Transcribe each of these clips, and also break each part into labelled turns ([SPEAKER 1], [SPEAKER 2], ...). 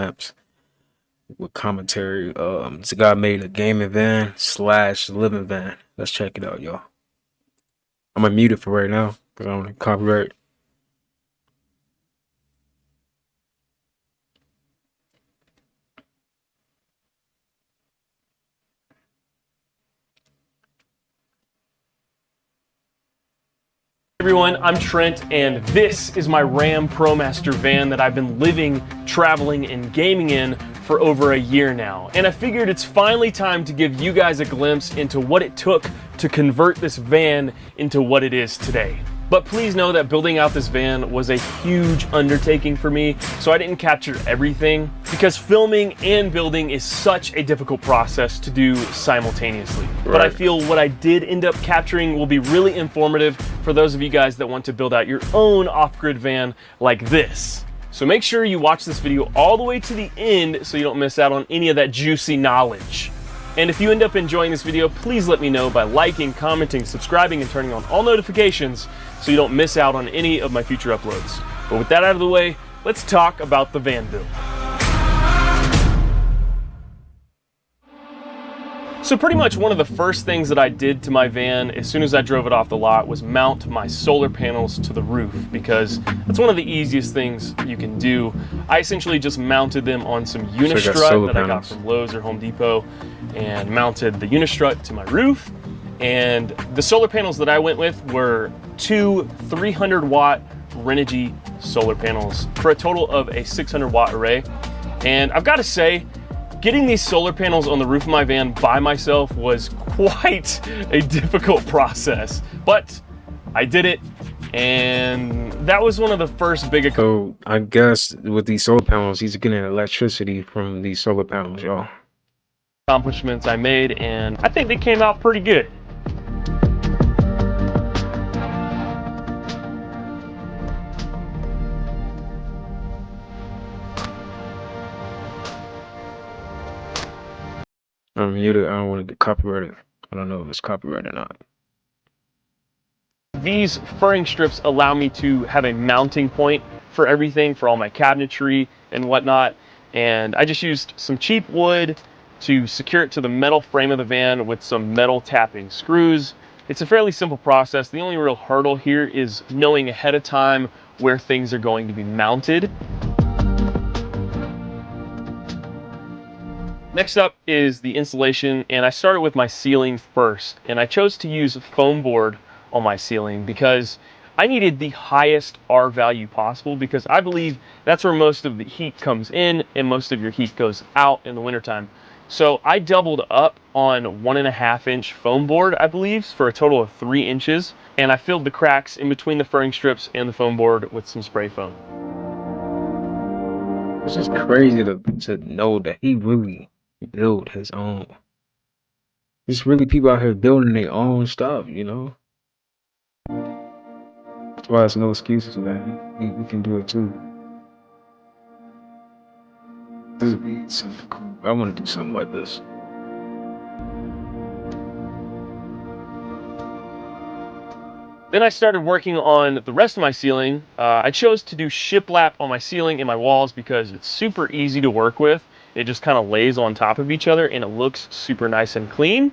[SPEAKER 1] apps with commentary. This guy made a gaming van slash living van. Let's check it out, y'all. I'm gonna mute it for right now because I don't want to copyright.
[SPEAKER 2] Everyone, I'm Trent, and this is my Ram ProMaster van that I've been living, traveling, and gaming in for over a year now. And I figured it's finally time to give you guys a glimpse into what it took to convert this van into what it is today. But please know that building out this van was a huge undertaking for me, so I didn't capture everything because filming and building is such a difficult process to do simultaneously. Right. But I feel what I did end up capturing will be really informative for those of you guys that want to build out your own off-grid van like this. So make sure you watch this video all the way to the end so you don't miss out on any of that juicy knowledge. And if you end up enjoying this video, please let me know by liking, commenting, subscribing, and turning on all notifications so you don't miss out on any of my future uploads. But with that out of the way, let's talk about the van build. So pretty much one of the first things that I did to my van as soon as I drove it off the lot was mount my solar panels to the roof, because that's one of the easiest things you can do. I essentially just mounted them on some unistrut that I got from Lowe's or Home Depot and mounted the unistrut to my roof. And the solar panels that I went with were two 300 watt Renogy solar panels for a total of a 600 watt array. And I've got to say, getting these solar panels on the roof of my van by myself was quite a difficult process, but I did it, and that was one of the first big...
[SPEAKER 1] So I guess with these solar panels, he's getting electricity from these solar panels, y'all.
[SPEAKER 2] Accomplishments I made, and I think they came out pretty good.
[SPEAKER 1] I'm muted. I don't want to get copyrighted. I don't know if it's copyrighted or not.
[SPEAKER 2] These furring strips allow me to have a mounting point for everything, for all my cabinetry and whatnot. And I just used some cheap wood to secure it to the metal frame of the van with some metal tapping screws. It's a fairly simple process. The only real hurdle here is knowing ahead of time where things are going to be mounted. Next up is the insulation, and I started with my ceiling first, and I chose to use foam board on my ceiling because I needed the highest R value possible, because I believe that's where most of the heat comes in and most of your heat goes out in the wintertime. So I doubled up on 1.5 inch foam board, I believe, for a total of 3 inches, and I filled the cracks in between the furring strips and the foam board with some spray foam.
[SPEAKER 1] It's just crazy to know that he really build his own. There's really people out here building their own stuff, you know. That's why there's no excuses, man. We can do it too. This would be something cool. I want to do something like this.
[SPEAKER 2] Then I started working on the rest of my ceiling. I chose to do shiplap on my ceiling and my walls because it's super easy to work with. It just kind of lays on top of each other and it looks super nice and clean.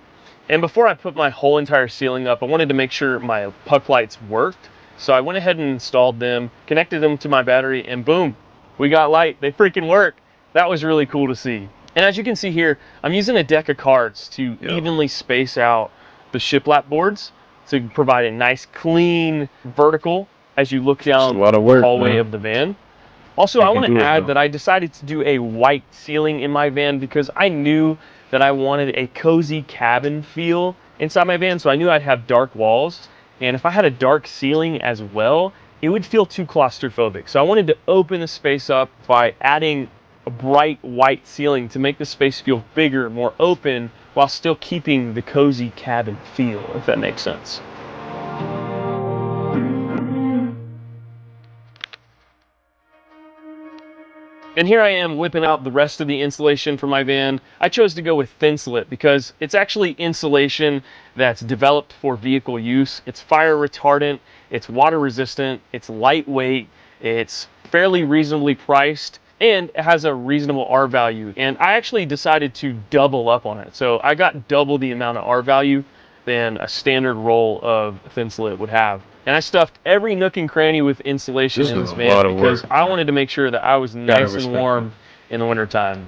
[SPEAKER 2] And before I put my whole entire ceiling up, I wanted to make sure my puck lights worked. So I went ahead and installed them, connected them to my battery, and boom, we got light. They freaking work. That was really cool to see. And as you can see here, I'm using a deck of cards to evenly space out the shiplap boards to provide a nice clean vertical as you look down the hallway of the van. Also, I want to add that I decided to do a white ceiling in my van because I knew that I wanted a cozy cabin feel inside my van, so I knew I'd have dark walls, and if I had a dark ceiling as well, it would feel too claustrophobic. So I wanted to open the space up by adding a bright white ceiling to make the space feel bigger, more open, while still keeping the cozy cabin feel, if that makes sense. And here I am whipping out the rest of the insulation for my van. I chose to go with thin slit because it's actually insulation that's developed for vehicle use. It's fire retardant, it's water resistant, it's lightweight, it's fairly reasonably priced, and it has a reasonable R value. And I actually decided to double up on it. So I got double the amount of R value than a standard roll of Thinsulate would have. And I stuffed every nook and cranny with insulation
[SPEAKER 1] This
[SPEAKER 2] in
[SPEAKER 1] was
[SPEAKER 2] this
[SPEAKER 1] a
[SPEAKER 2] van
[SPEAKER 1] lot of
[SPEAKER 2] because
[SPEAKER 1] work.
[SPEAKER 2] I wanted to make sure that I was
[SPEAKER 1] Gotta
[SPEAKER 2] nice and
[SPEAKER 1] respect
[SPEAKER 2] warm in the wintertime.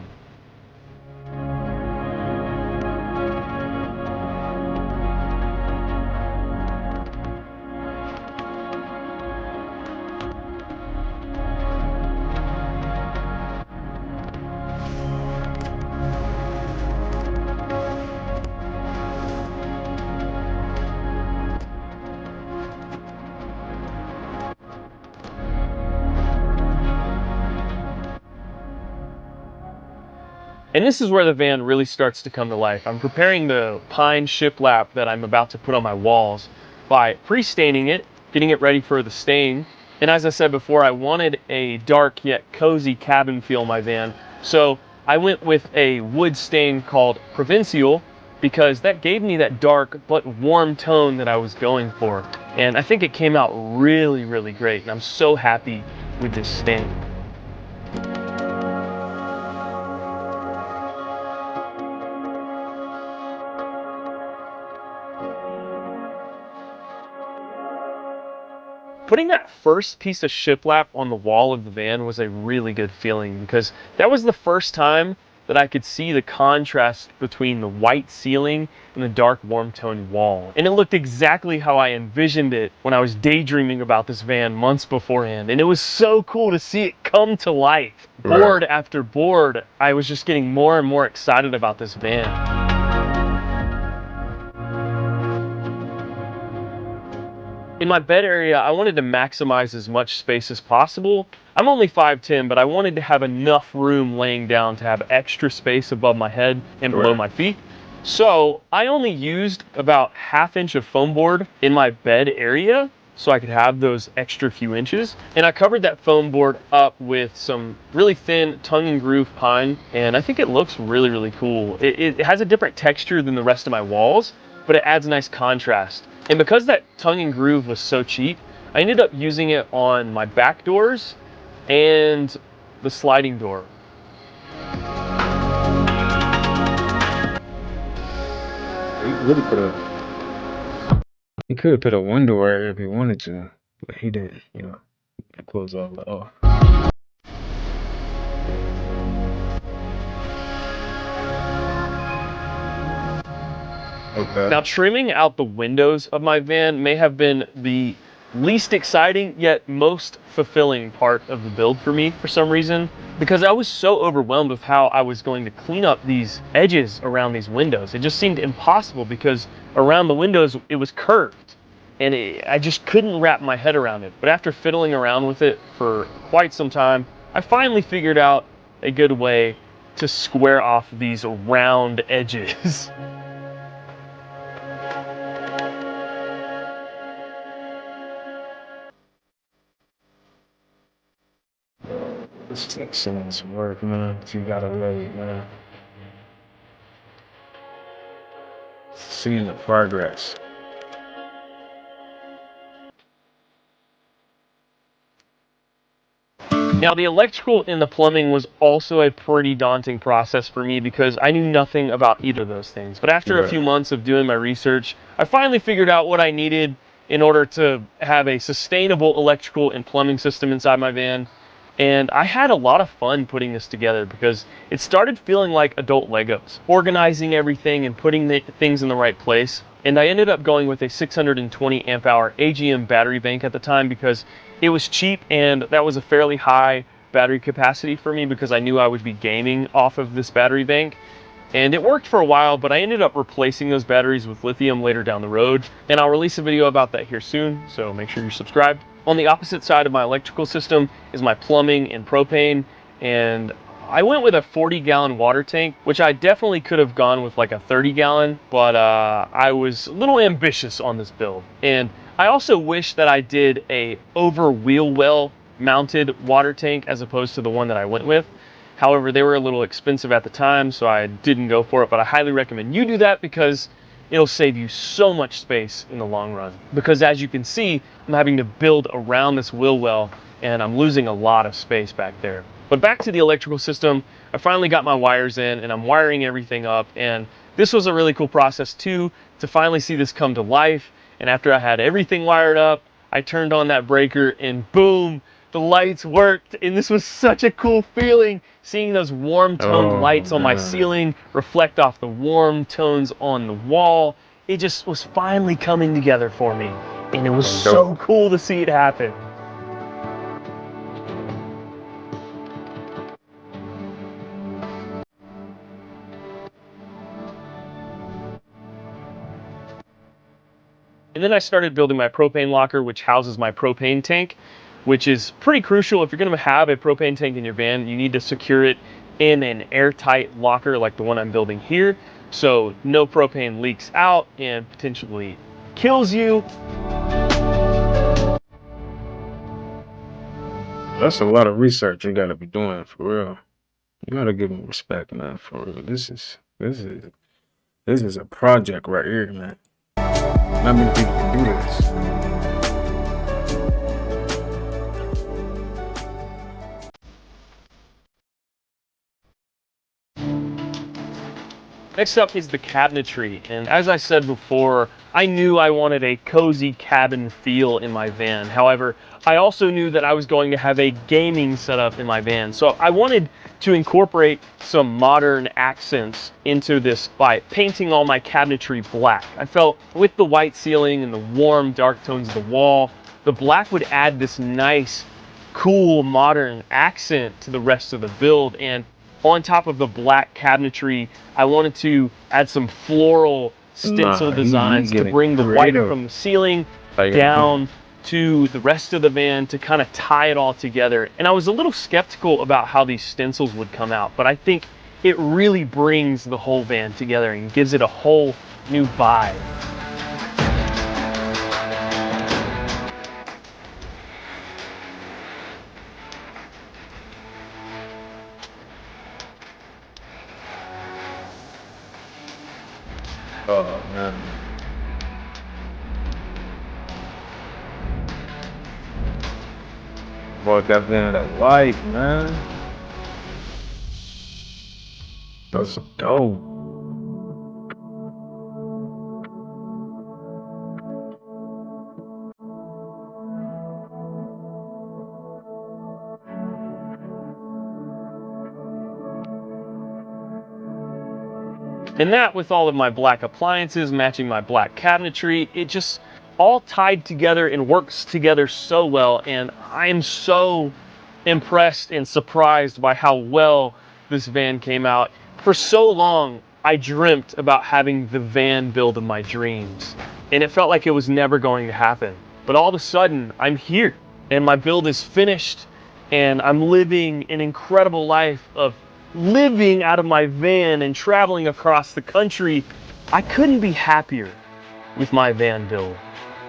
[SPEAKER 2] And this is where the van really starts to come to life. I'm preparing the pine shiplap that I'm about to put on my walls by pre-staining it, getting it ready for the stain. And as I said before, I wanted a dark yet cozy cabin feel in my van. So I went with a wood stain called Provincial because that gave me that dark but warm tone that I was going for. And I think it came out really, really great. And I'm so happy with this stain. Putting that first piece of shiplap on the wall of the van was a really good feeling because that was the first time that I could see the contrast between the white ceiling and the dark warm toned wall. And it looked exactly how I envisioned it when I was daydreaming about this van months beforehand. And it was so cool to see it come to life.
[SPEAKER 1] Right.
[SPEAKER 2] Board after board, I was just getting more and more excited about this van. In my bed area, I wanted to maximize as much space as possible. I'm only 5'10", but I wanted to have enough room laying down to have extra space above my head and below my feet. So I only used about 1/2 inch of foam board in my bed area so I could have those extra few inches. And I covered that foam board up with some really thin tongue and groove pine. And I think it looks really, really cool. It has a different texture than the rest of my walls, but it adds a nice contrast. And because that tongue and groove was so cheap, I ended up using it on my back doors and the sliding door.
[SPEAKER 1] He could have put a window area if he wanted to, but he didn't. Close all that off. Okay.
[SPEAKER 2] Now, trimming out the windows of my van may have been the least exciting yet most fulfilling part of the build for me for some reason, because I was so overwhelmed with how I was going to clean up these edges around these windows. It just seemed impossible because around the windows it was curved and I just couldn't wrap my head around it. But after fiddling around with it for quite some time, I finally figured out a good way to square off these round edges.
[SPEAKER 1] This takes so much work, man. You gotta wait, man. Seeing the progress.
[SPEAKER 2] Now, the electrical and the plumbing was also a pretty daunting process for me because I knew nothing about either of those things. But after a few months of doing my research, I finally figured out what I needed in order to have a sustainable electrical and plumbing system inside my van. And I had a lot of fun putting this together because it started feeling like adult Legos, organizing everything and putting the things in the right place. And I ended up going with a 620 amp hour AGM battery bank at the time because it was cheap and that was a fairly high battery capacity for me because I knew I would be gaming off of this battery bank. And it worked for a while, but I ended up replacing those batteries with lithium later down the road. And I'll release a video about that here soon, so make sure you're subscribed. On the opposite side of my electrical system is my plumbing and propane, and I went with a 40-gallon water tank, which I definitely could have gone with like a 30-gallon, but I was a little ambitious on this build. And I also wish that I did a over wheel well mounted water tank as opposed to the one that I went with. However, they were a little expensive at the time, so I didn't go for it, but I highly recommend you do that because it'll save you so much space in the long run. Because as you can see, I'm having to build around this wheel well and I'm losing a lot of space back there. But back to the electrical system, I finally got my wires in and I'm wiring everything up. And this was a really cool process too, to finally see this come to life. And after I had everything wired up, I turned on that breaker and boom, the lights worked. And this was such a cool feeling, seeing those warm toned
[SPEAKER 1] Oh
[SPEAKER 2] lights on my
[SPEAKER 1] man.
[SPEAKER 2] ceiling reflect off the warm tones on the wall. It just was finally coming together for me. And it was so cool to see it happen. And then I started building my propane locker, which houses my propane tank, which is pretty crucial. If you're going to have a propane tank in your van, you need to secure it in an airtight locker like the one I'm building here, so no propane leaks out and potentially kills you.
[SPEAKER 1] That's a lot of research you gotta be doing for real. You gotta give me respect, man, for real. This is a project right here, man. Not many people can do this.
[SPEAKER 2] Next up is the cabinetry, and as I said before, I knew I wanted a cozy cabin feel in my van. However, I also knew that I was going to have a gaming setup in my van, so I wanted to incorporate some modern accents into this by painting all my cabinetry black. I felt with the white ceiling and the warm dark tones of the wall, the black would add this nice, cool, modern accent to the rest of the build. And on top of the black cabinetry, I wanted to add some floral stencil
[SPEAKER 1] Nah, he
[SPEAKER 2] designs to
[SPEAKER 1] getting
[SPEAKER 2] bring the white
[SPEAKER 1] creative.
[SPEAKER 2] from the ceiling
[SPEAKER 1] Like,
[SPEAKER 2] down to the rest of the van to kind of tie it all together. And I was a little skeptical about how these stencils would come out, but I think it really brings the whole van together and gives it a whole new vibe.
[SPEAKER 1] oh man. Boy, got in that light, man. That's dope.
[SPEAKER 2] And that, with all of my black appliances matching my black cabinetry, it just all tied together and works together so well. And I am so impressed and surprised by how well this van came out. For so long, I dreamt about having the van build of my dreams, and it felt like it was never going to happen. But all of a sudden, I'm here, and my build is finished, and I'm living an incredible life of living out of my van and traveling across the country. I couldn't be happier with my van build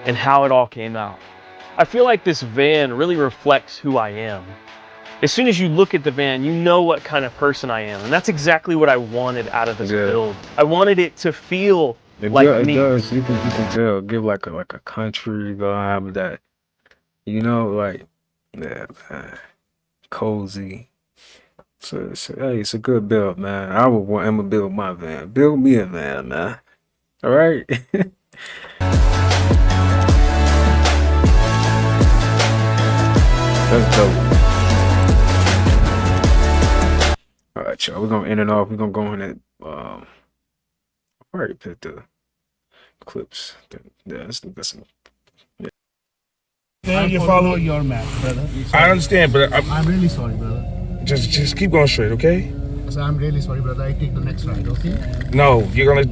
[SPEAKER 2] and how it all came out. I feel like this van really reflects who I am. As soon as you look at the van, you know what kind of person I am. And that's exactly what I wanted out of this build. I wanted it to feel like me.
[SPEAKER 1] It does. You can tell. Give like a country vibe that, like, yeah, man, cozy. So hey, it's a good build, man. I would want him to build my van. Build me a van, man. All right. That's dope. All right, y'all. We're gonna end it off. We're gonna go in at I already picked the clips. Yeah, let's do this.
[SPEAKER 3] You follow your map, brother.
[SPEAKER 4] I understand, but
[SPEAKER 3] I'm really sorry, brother.
[SPEAKER 4] just keep going straight, okay?
[SPEAKER 3] So I'm really sorry, brother. I take the next ride, okay?
[SPEAKER 4] No, you're gonna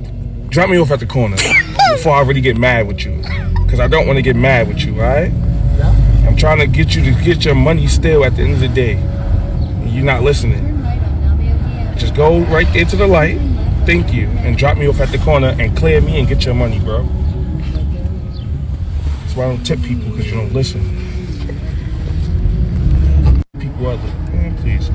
[SPEAKER 4] drop me off at the corner before I really get mad with you, because I don't want to get mad with you, all right?
[SPEAKER 3] Yeah.
[SPEAKER 4] I'm trying to get you to get your money still at the end of the day. You're not listening. Just go right there to the light. Thank you, and drop me off at the corner and clear me and get your money, bro. That's why I don't tip people, because you don't listen. People other, man, please.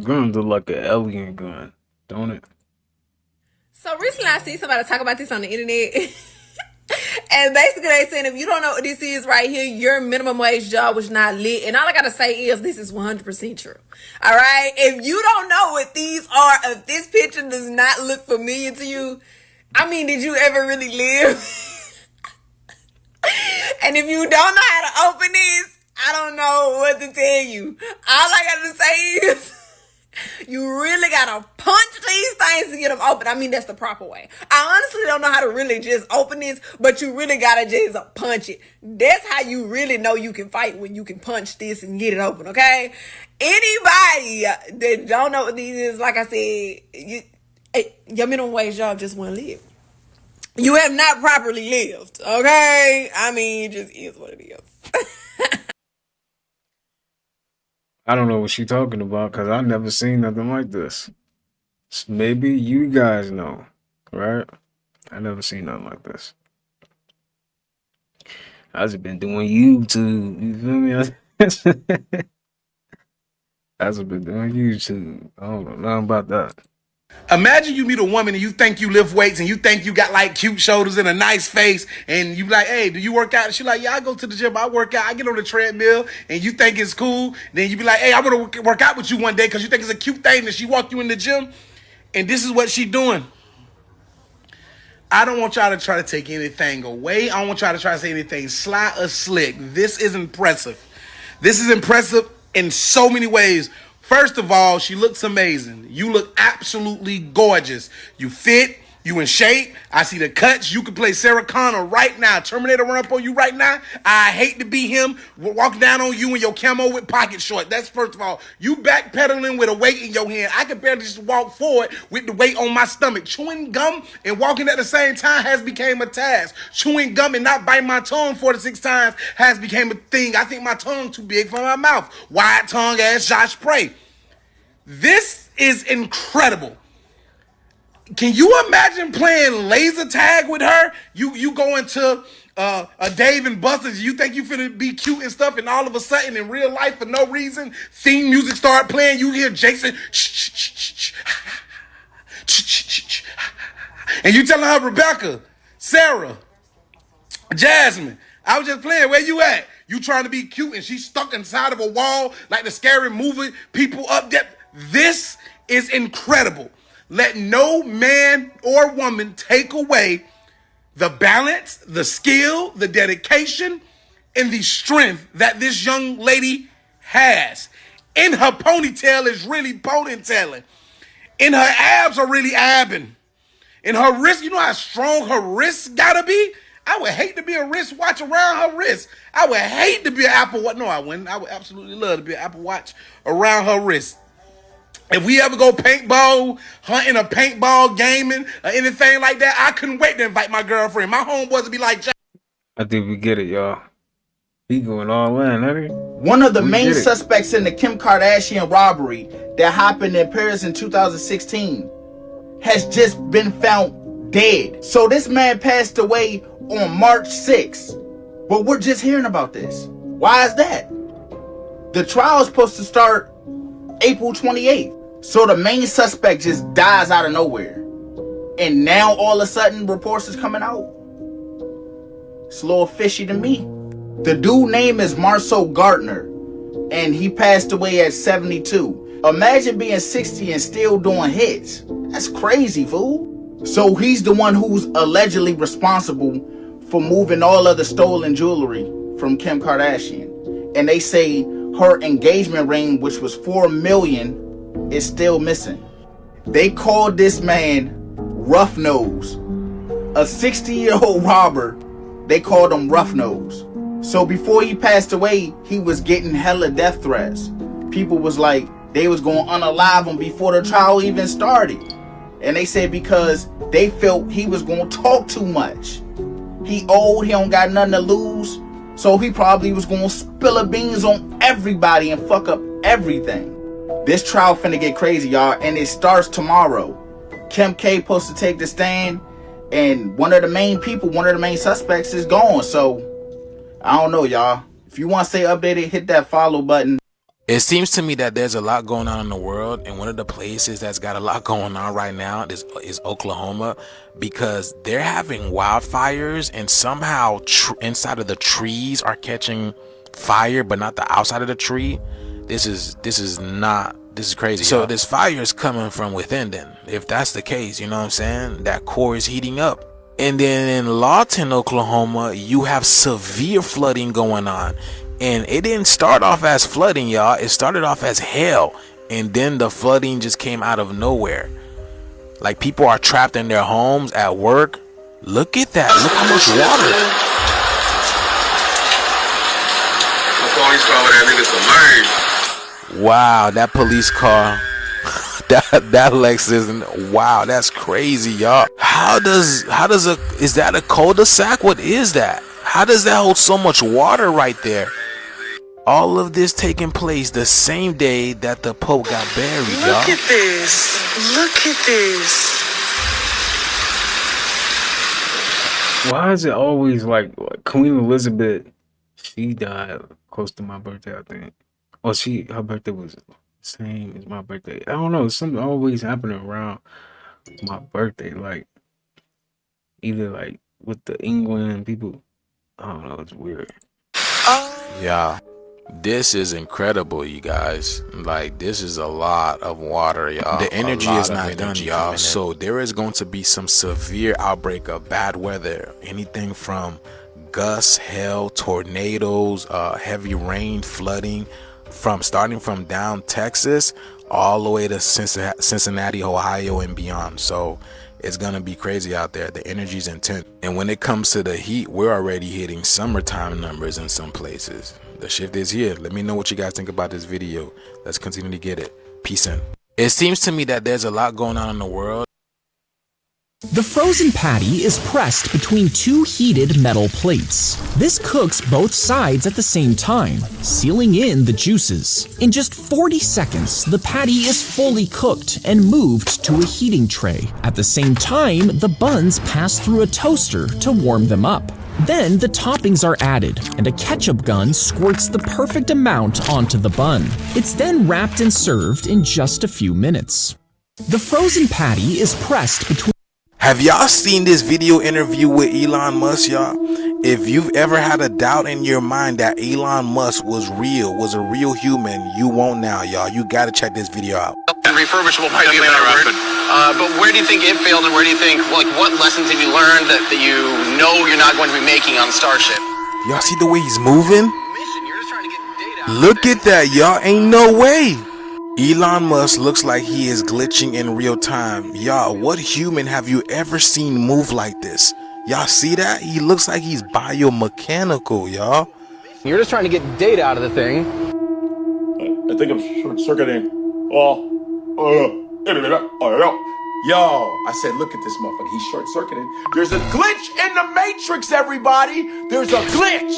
[SPEAKER 1] Gun look like an alien gun, don't it?
[SPEAKER 5] So recently I see somebody talk about this on the internet. And basically they saying if you don't know what this is right here, your minimum wage job was not lit. And all I gotta say is this is 100% true. Alright? If you don't know what these are, if this picture does not look familiar to you, I mean, did you ever really live? And if you don't know how to open this, I don't know what to tell you. All I gotta say is you really gotta punch these things to get them open. I mean, that's the proper way. I honestly don't know how to really just open this, but you really gotta just punch it. That's how you really know you can fight, when you can punch this and get it open, okay? Anybody that don't know what these is, like I said, your minimum wage job just won't live. You have not properly lived, okay? I mean, it just is what it is.
[SPEAKER 1] I don't know what she talking about because I never seen nothing like this. Maybe you guys know, right? I never seen nothing like this. I just been doing YouTube. You feel me? I just been doing YouTube. I don't know nothing about that.
[SPEAKER 6] Imagine you meet a woman and you think you lift weights and you think you got like cute shoulders and a nice face, and you be like, hey, do you work out? And she like, yeah, I go to the gym, I work out, I get on the treadmill, and you think it's cool. Then you be like, hey, I want to work out with you one day because you think it's a cute thing, and she walk you in the gym, and this is what she doing. I don't want y'all to try to take anything away. I don't want y'all to try to say anything sly or slick. This is impressive. This is impressive in so many ways. First of all, she looks amazing. You look absolutely gorgeous. You fit. You in shape. I see the cuts. You could play Sarah Connor right now. Terminator run up on you right now. I hate to be him walking down on you in your camo with pocket short. That's first of all. You backpedaling with a weight in your hand. I can barely just walk forward with the weight on my stomach. Chewing gum and walking at the same time has become a task. Chewing gum and not biting my tongue 4 to 6 times has become a thing. I think my tongue too big for my mouth. Wide tongue ass Josh Prey. This is incredible. Can you imagine playing laser tag with her? You go into a Dave and Buster's, you think you finna be cute and stuff, and all of a sudden in real life for no reason, theme music start playing, you hear Jason, and you telling her, Rebecca, Sarah, Jasmine, I was just playing, where you at? You trying to be cute and she's stuck inside of a wall like the scary movie, people up there. This is incredible. Let no man or woman take away the balance, the skill, the dedication, and the strength that this young lady has. In her ponytail is really ponytailing. In her abs are really abbing. In her wrist, you know how strong her wrists gotta be? I would hate to be a wristwatch around her wrist. I would hate to be an Apple Watch. No, I wouldn't. I would absolutely love to be an Apple Watch around her wrist. If we ever go paintball, hunting, or paintball gaming, or anything like that, I couldn't wait to invite my girlfriend. My homeboys would be like,
[SPEAKER 1] I think we get it, y'all. He going all in, ain't he?
[SPEAKER 7] One of the main suspects in the Kim Kardashian robbery that happened in Paris in 2016 has just been found dead. So this man passed away on March 6th, but we're just hearing about this. Why is that? The trial is supposed to start April 28th. So the main suspect just dies out of nowhere. And now all of a sudden reports is coming out. It's a little fishy to me. The dude name is Marceau Gardner, and he passed away at 72. Imagine being 60 and still doing hits. That's crazy, fool. So he's the one who's allegedly responsible for moving all of the stolen jewelry from Kim Kardashian. And they say her engagement ring, which was $4 million, is still missing. They called this man Rough Nose. A 60-year-old robber, they called him Rough Nose. So before he passed away, he was getting hella death threats. People was like, they was going to unalive him before the trial even started. And they said because they felt he was going to talk too much. He old, he don't got nothing to lose. So he probably was going to spill the beans on everybody and fuck up everything. This trial finna get crazy, y'all, and it starts tomorrow. Kim K supposed to take the stand, and one of the main suspects is gone. So I don't know, y'all. If you want to stay updated, hit that follow button.
[SPEAKER 8] It seems to me that there's a lot going on in the world, and one of the places that's got a lot going on right now is Oklahoma, because they're having wildfires, and somehow inside of the trees are catching fire, but not the outside of the tree. This is crazy. So this fire is coming from within. Then, if that's the case, you know what I'm saying? That core is heating up. And then in Lawton, Oklahoma, you have severe flooding going on. And it didn't start off as flooding, y'all. It started off as hail. And then the flooding just came out of nowhere. Like, people are trapped in their homes, at work. Look at that. Look how much water. Wow, that police car. that Lexus, wow, that's crazy, y'all. Is that a cul-de-sac? What is that? How does that hold so much water right there? All of this taking place the same day that the Pope got buried, y'all.
[SPEAKER 9] Look at this. Look at this.
[SPEAKER 1] Why is it always like Queen Elizabeth? She died close to my birthday, I think. Or her birthday was the same as my birthday. I don't know. Something always happening around my birthday. Like, either like with the England people. I don't know. It's weird.
[SPEAKER 8] Yeah. This is incredible, you guys. Like, this is a lot of water, y'all. The energy is not done, y'all. So there is going to be some severe outbreak of bad weather. Anything from gusts, hail, tornadoes, heavy rain, flooding, starting from down Texas all the way to Cincinnati, Ohio, and beyond. So it's gonna be crazy out there. The energy's intense. And when it comes to the heat, we're already hitting summertime numbers in some places. The shift is here. Let me know what you guys think about this video. Let's continue to get it. Peace in. It seems to me that there's a lot going on in the world.
[SPEAKER 10] The frozen patty is pressed between two heated metal plates. This cooks both sides at the same time, sealing in the juices. In just 40 seconds, the patty is fully cooked and moved to a heating tray. At the same time, the buns pass through a toaster to warm them up. Then the toppings are added, and a ketchup gun squirts the perfect amount onto the bun. It's then wrapped and served in just a few minutes. The frozen patty is pressed between.
[SPEAKER 8] Have y'all seen this video interview with Elon Musk, y'all? If you've ever had a doubt in your mind that Elon Musk was a real human, you won't now, y'all. You gotta check this video out.
[SPEAKER 11] Refurbishable might be a better word. But where do you think it failed, and where do you think, like, what lessons have you learned that you know you're not going to be making on Starship?
[SPEAKER 8] Y'all see the way he's moving? Look at that, y'all. Ain't no way. Elon Musk looks like he is glitching in real time. Y'all, what human have you ever seen move like this? Y'all see that? He looks like he's biomechanical, y'all.
[SPEAKER 11] You're just trying to get data out of the thing.
[SPEAKER 4] I think I'm short-circuiting. Yo, I said, look at this motherfucker. He's short-circuiting. There's a glitch in the Matrix, everybody. There's a glitch.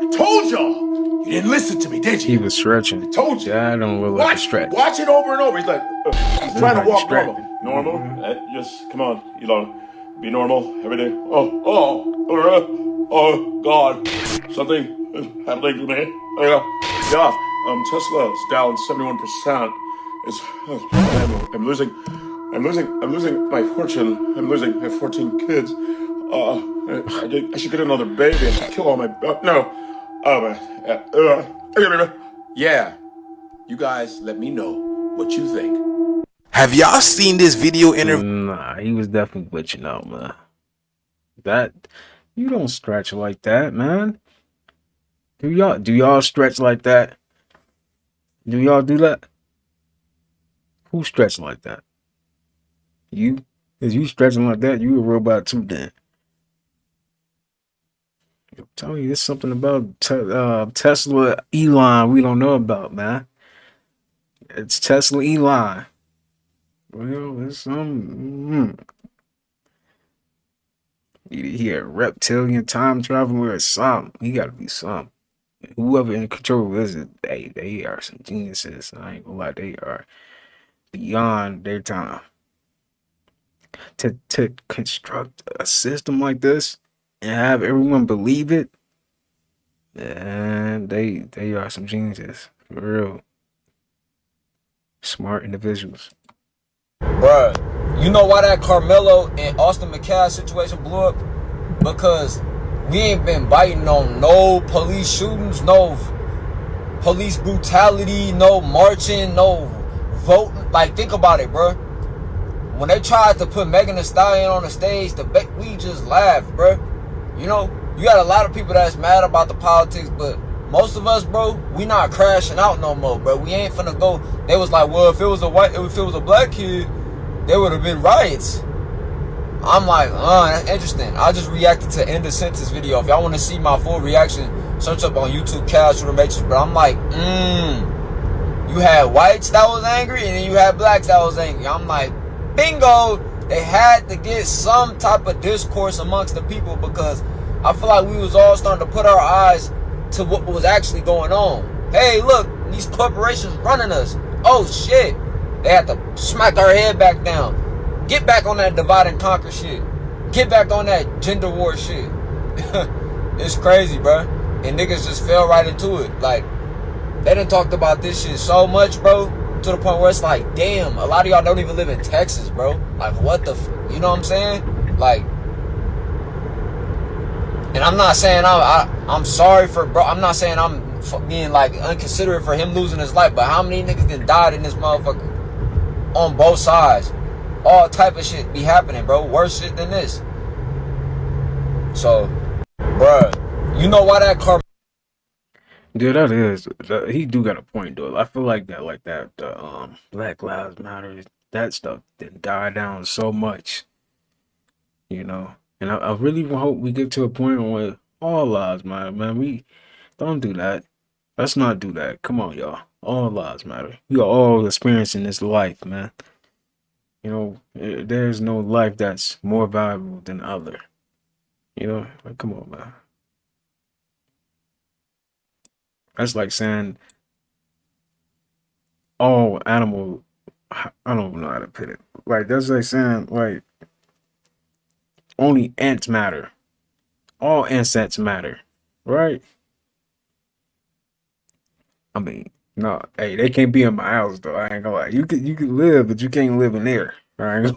[SPEAKER 4] I told y'all. You didn't listen to me, did you?
[SPEAKER 1] He was stretching.
[SPEAKER 4] I told you.
[SPEAKER 1] Yeah, I don't look like a stretch.
[SPEAKER 4] Watch it over and over. He's like, he's trying to walk normal. Just, come on, Elon. Be normal every day. Oh, God. Something is happening to me. Yeah, Tesla's down 71%. I'm losing my fortune. I'm losing my 14 kids. I should get another baby. I should kill all my... no. Yeah. You guys let me know what you think.
[SPEAKER 8] Have y'all seen this video interview?
[SPEAKER 1] Nah, he was definitely glitching out, man. You don't stretch like that, man. Do y'all stretch like that? Do y'all do that? Who stretch like that? You? Is you stretching like that? You a robot too, then. I'm telling you, there's something about Tesla Elon we don't know about, man. It's Tesla Elon. Well, it's some... He a reptilian time traveler or something. He gotta be something. Whoever in control is it, they are some geniuses. I ain't gonna lie, they are beyond their time. To construct a system like this and have everyone believe it, and they are some geniuses, for real. Smart individuals.
[SPEAKER 12] Bruh, you know why that Carmelo and Austin McCall situation blew up? Because we ain't been biting on no police shootings, no police brutality, no marching, no voting. Like, think about it, bruh. When they tried to put Megan Thee Stallion on the stage, we just laughed, bruh. You know, you got a lot of people that's mad about the politics, but most of us, bro, we not crashing out no more, bro. We ain't finna go. They was like, well, if it was a black kid, there would have been riots. I'm like, that's interesting. I just reacted to End of Sentence video. If y'all want to see my full reaction, search up on YouTube, Cash through the Matrix. But I'm like, you had whites that was angry, and then you had blacks that was angry. I'm like, bingo. They had to get some type of discourse amongst the people, because I feel like we was all starting to put our eyes to what was actually going on. Hey, look, these corporations running us. Oh shit. They had to smack our head back down. Get back on that divide and conquer shit. Get back on that gender war shit. It's crazy, bro. And niggas just fell right into it. Like, they done talked about this shit so much, bro, to the point where it's like, damn, a lot of y'all don't even live in Texas, bro. Like, what the you know what I'm saying? Like, and I'm not saying I'm sorry for bro. I'm not saying I'm being like inconsiderate for him losing his life. But how many niggas done died in this motherfucker on both sides? All type of shit be happening, bro. Worse shit than this. So, bruh, you know why that car?
[SPEAKER 1] Dude, that is. He do got a point, though. I feel like the Black Lives Matter, that stuff didn't die down so much, you know. And I really hope we get to a point where all lives matter, man. We don't do that. Let's not do that. Come on, y'all. All lives matter. We are all experiencing this life, man. You know, there's no life that's more valuable than the other. You know, like, come on, man. That's like saying all animal. I don't know how to put it. Like, that's like saying, like, only ants matter. All insects matter, right? I mean, no, hey, they can't be in my house though. I ain't gonna lie. You could live, but you can't live in there. Right?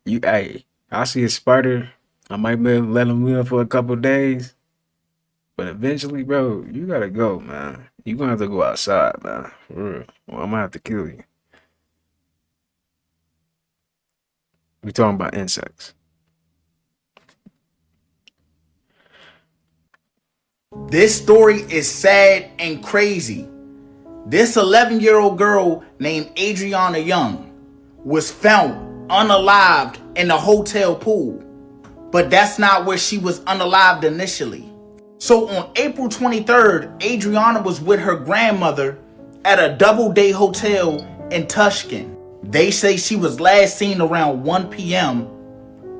[SPEAKER 1] Hey, I see a spider. I might let him live for a couple days, but eventually, bro, you gotta go, man. You gonna have to go outside, man. For real. Well, I'm gonna have to kill you. We talking about insects.
[SPEAKER 7] This story is sad and crazy. This 11-year-old girl named Adriana Young was found unalived in a hotel pool. But that's not where she was unalived initially. So on April 23rd, Adriana was with her grandmother at a double-day hotel in Tushkin. They say she was last seen around 1 p.m.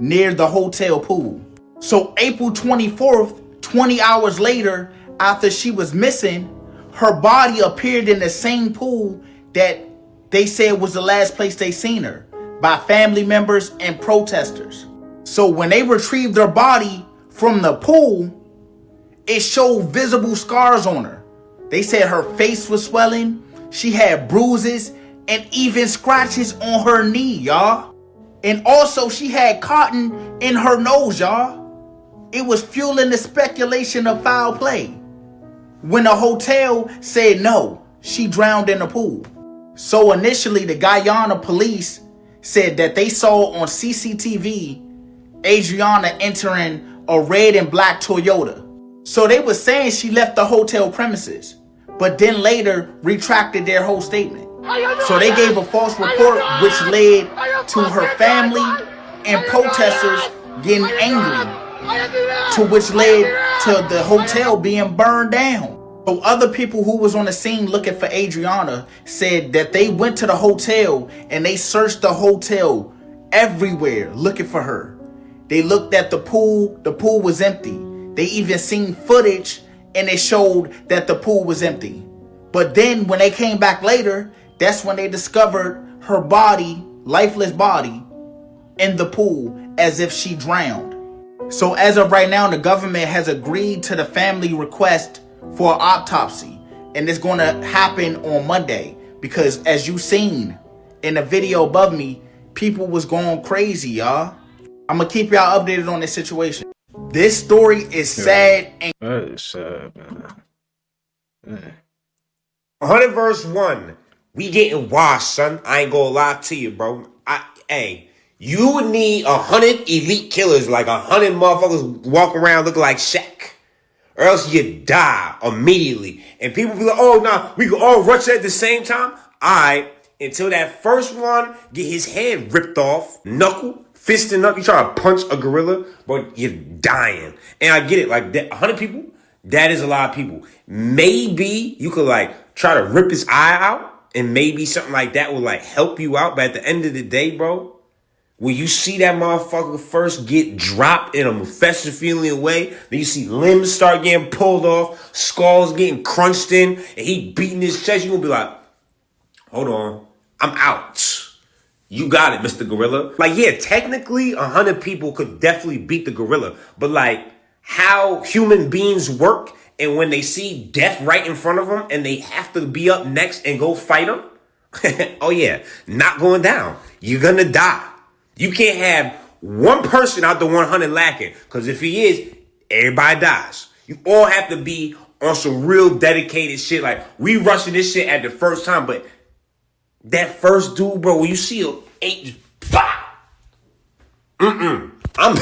[SPEAKER 7] near the hotel pool. So April 24th, 20 hours later, after she was missing, her body appeared in the same pool that they said was the last place they seen her by family members and protesters. So when they retrieved her body from the pool, it showed visible scars on her. They said her face was swelling, she had bruises, and even scratches on her knee, y'all. And also she had cotton in her nose, y'all. It was fueling the speculation of foul play, when the hotel said no, she drowned in the pool. So initially the Guyana police said that they saw on CCTV Adriana entering a red and black Toyota. So they were saying she left the hotel premises, but then later retracted their whole statement. So they gave a false report, which led to her family and protesters getting angry, to which led to the hotel being burned down. So other people who was on the scene looking for Adriana said that they went to the hotel and they searched the hotel everywhere looking for her. They looked at the pool was empty. They even seen footage and it showed that the pool was empty. But then when they came back later, that's when they discovered her body, lifeless body, in the pool as if she drowned. So as of right now, the government has agreed to the family request for an autopsy. And it's going to happen on Monday. Because as you seen in the video above me, people was going crazy, y'all. I'm going to keep y'all updated on this situation. This story is sad and...
[SPEAKER 1] That is sad, man.
[SPEAKER 13] 100 verse 1. We getting washed, son. I ain't gonna lie to you, bro. Hey, you would need 100 elite killers, like 100 motherfuckers walking around looking like Shaq. Or else you die immediately. And people be like, oh, nah, we can all rush at the same time. Alright, until that first one get his head ripped off, knuckle, fisting up. You try to punch a gorilla, but you're dying. And I get it, like 100 people, that is a lot of people. Maybe you could like try to rip his eye out, and maybe something like that will like help you out. But at the end of the day, bro, when you see that motherfucker first get dropped in a Mephisto feeling way, then you see limbs start getting pulled off, skulls getting crunched in, and he beating his chest, you gonna be like, hold on, I'm out. You got it, Mr. Gorilla. Like, yeah, technically 100 people could definitely beat the gorilla, but like how human beings work, and when they see death right in front of them and they have to be up next and go fight them, oh yeah, not going down. You're gonna die. You can't have one person out the 100 lacking, because if he is, everybody dies. You all have to be on some real dedicated shit. Like, we rushing this shit at the first time, but that first dude, bro, when you see a 8, I'm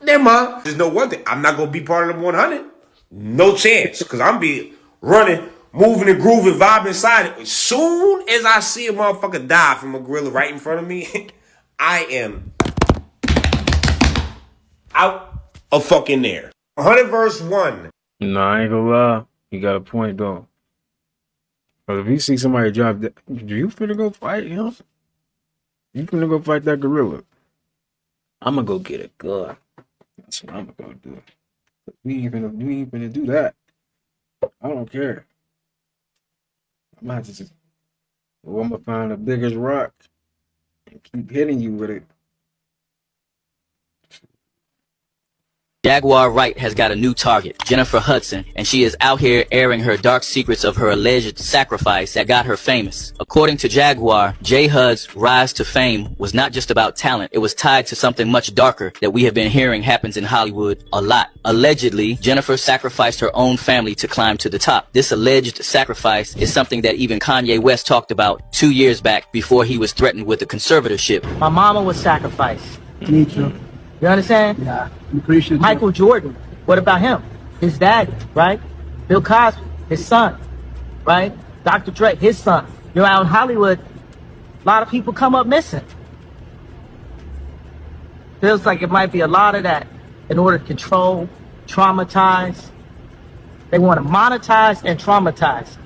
[SPEAKER 13] never mind. There's no one thing. I'm not gonna be part of the 100. No chance, because I'm be running, moving and grooving, vibing inside it. As soon as I see a motherfucker die from a gorilla right in front of me, I am out of fucking there. 100 verse 1.
[SPEAKER 1] No, I ain't gonna lie. You got a point, though. But if you see somebody drop that, you finna go fight him? You finna go fight that gorilla? I'm gonna go get a gun. That's what I'm gonna go do. We ain't finna do that. I don't care. I'm gonna have to just, well, I'm gonna find the biggest rock and keep hitting you with it.
[SPEAKER 14] Jaguar Wright has got a new target, Jennifer Hudson, and she is out here airing her dark secrets of her alleged sacrifice that got her famous. According to Jaguar, J. Hud's rise to fame was not just about talent, it was tied to something much darker that we have been hearing happens in Hollywood a lot. Allegedly, Jennifer sacrificed her own family to climb to the top. This alleged sacrifice is something that even Kanye West talked about 2 years back before he was threatened with a conservatorship.
[SPEAKER 15] My mama was sacrificed.
[SPEAKER 3] Me too.
[SPEAKER 15] You understand?
[SPEAKER 3] Yeah. Appreciate
[SPEAKER 15] Michael Jordan. What about him? His dad, right? Bill Cosby, his son, right? Dr. Dre, his son. You're out in Hollywood, a lot of people come up missing. Feels like it might be a lot of that in order to control, traumatize. They want to monetize and traumatize.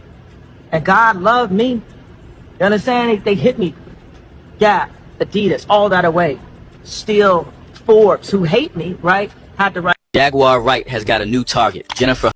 [SPEAKER 15] And God loved me. You understand? They hit me. Gap, Adidas, all that away. Still Forbes, who hate me, right, had to write.
[SPEAKER 14] Jaguar Wright has got a new target, Jennifer.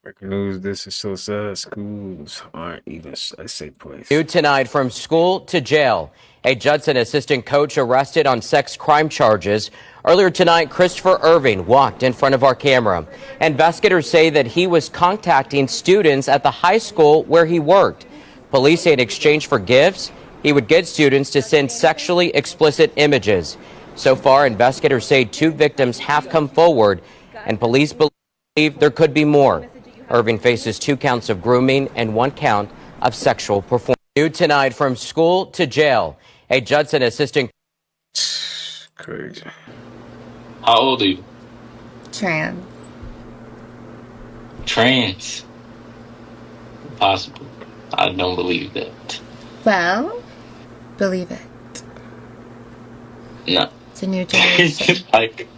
[SPEAKER 1] Breaking news, this is so sad. Schools aren't even a safe place.
[SPEAKER 16] New tonight, from school to jail. A Judson assistant coach arrested on sex crime charges. Earlier tonight, Christopher Irving walked in front of our camera. Investigators say that he was contacting students at the high school where he worked. Police say in exchange for gifts, he would get students to send sexually explicit images. So far, investigators say 2 victims have come forward, and police believe there could be more. Irving faces 2 counts of grooming and 1 count of sexual performance. New tonight, from school to jail. A Judson assistant.
[SPEAKER 1] Crazy.
[SPEAKER 17] How old are you?
[SPEAKER 18] Trans.
[SPEAKER 17] Trans. Impossible. I don't believe that.
[SPEAKER 18] Well, believe it.
[SPEAKER 17] No.
[SPEAKER 18] It's a new generation.
[SPEAKER 17] Like,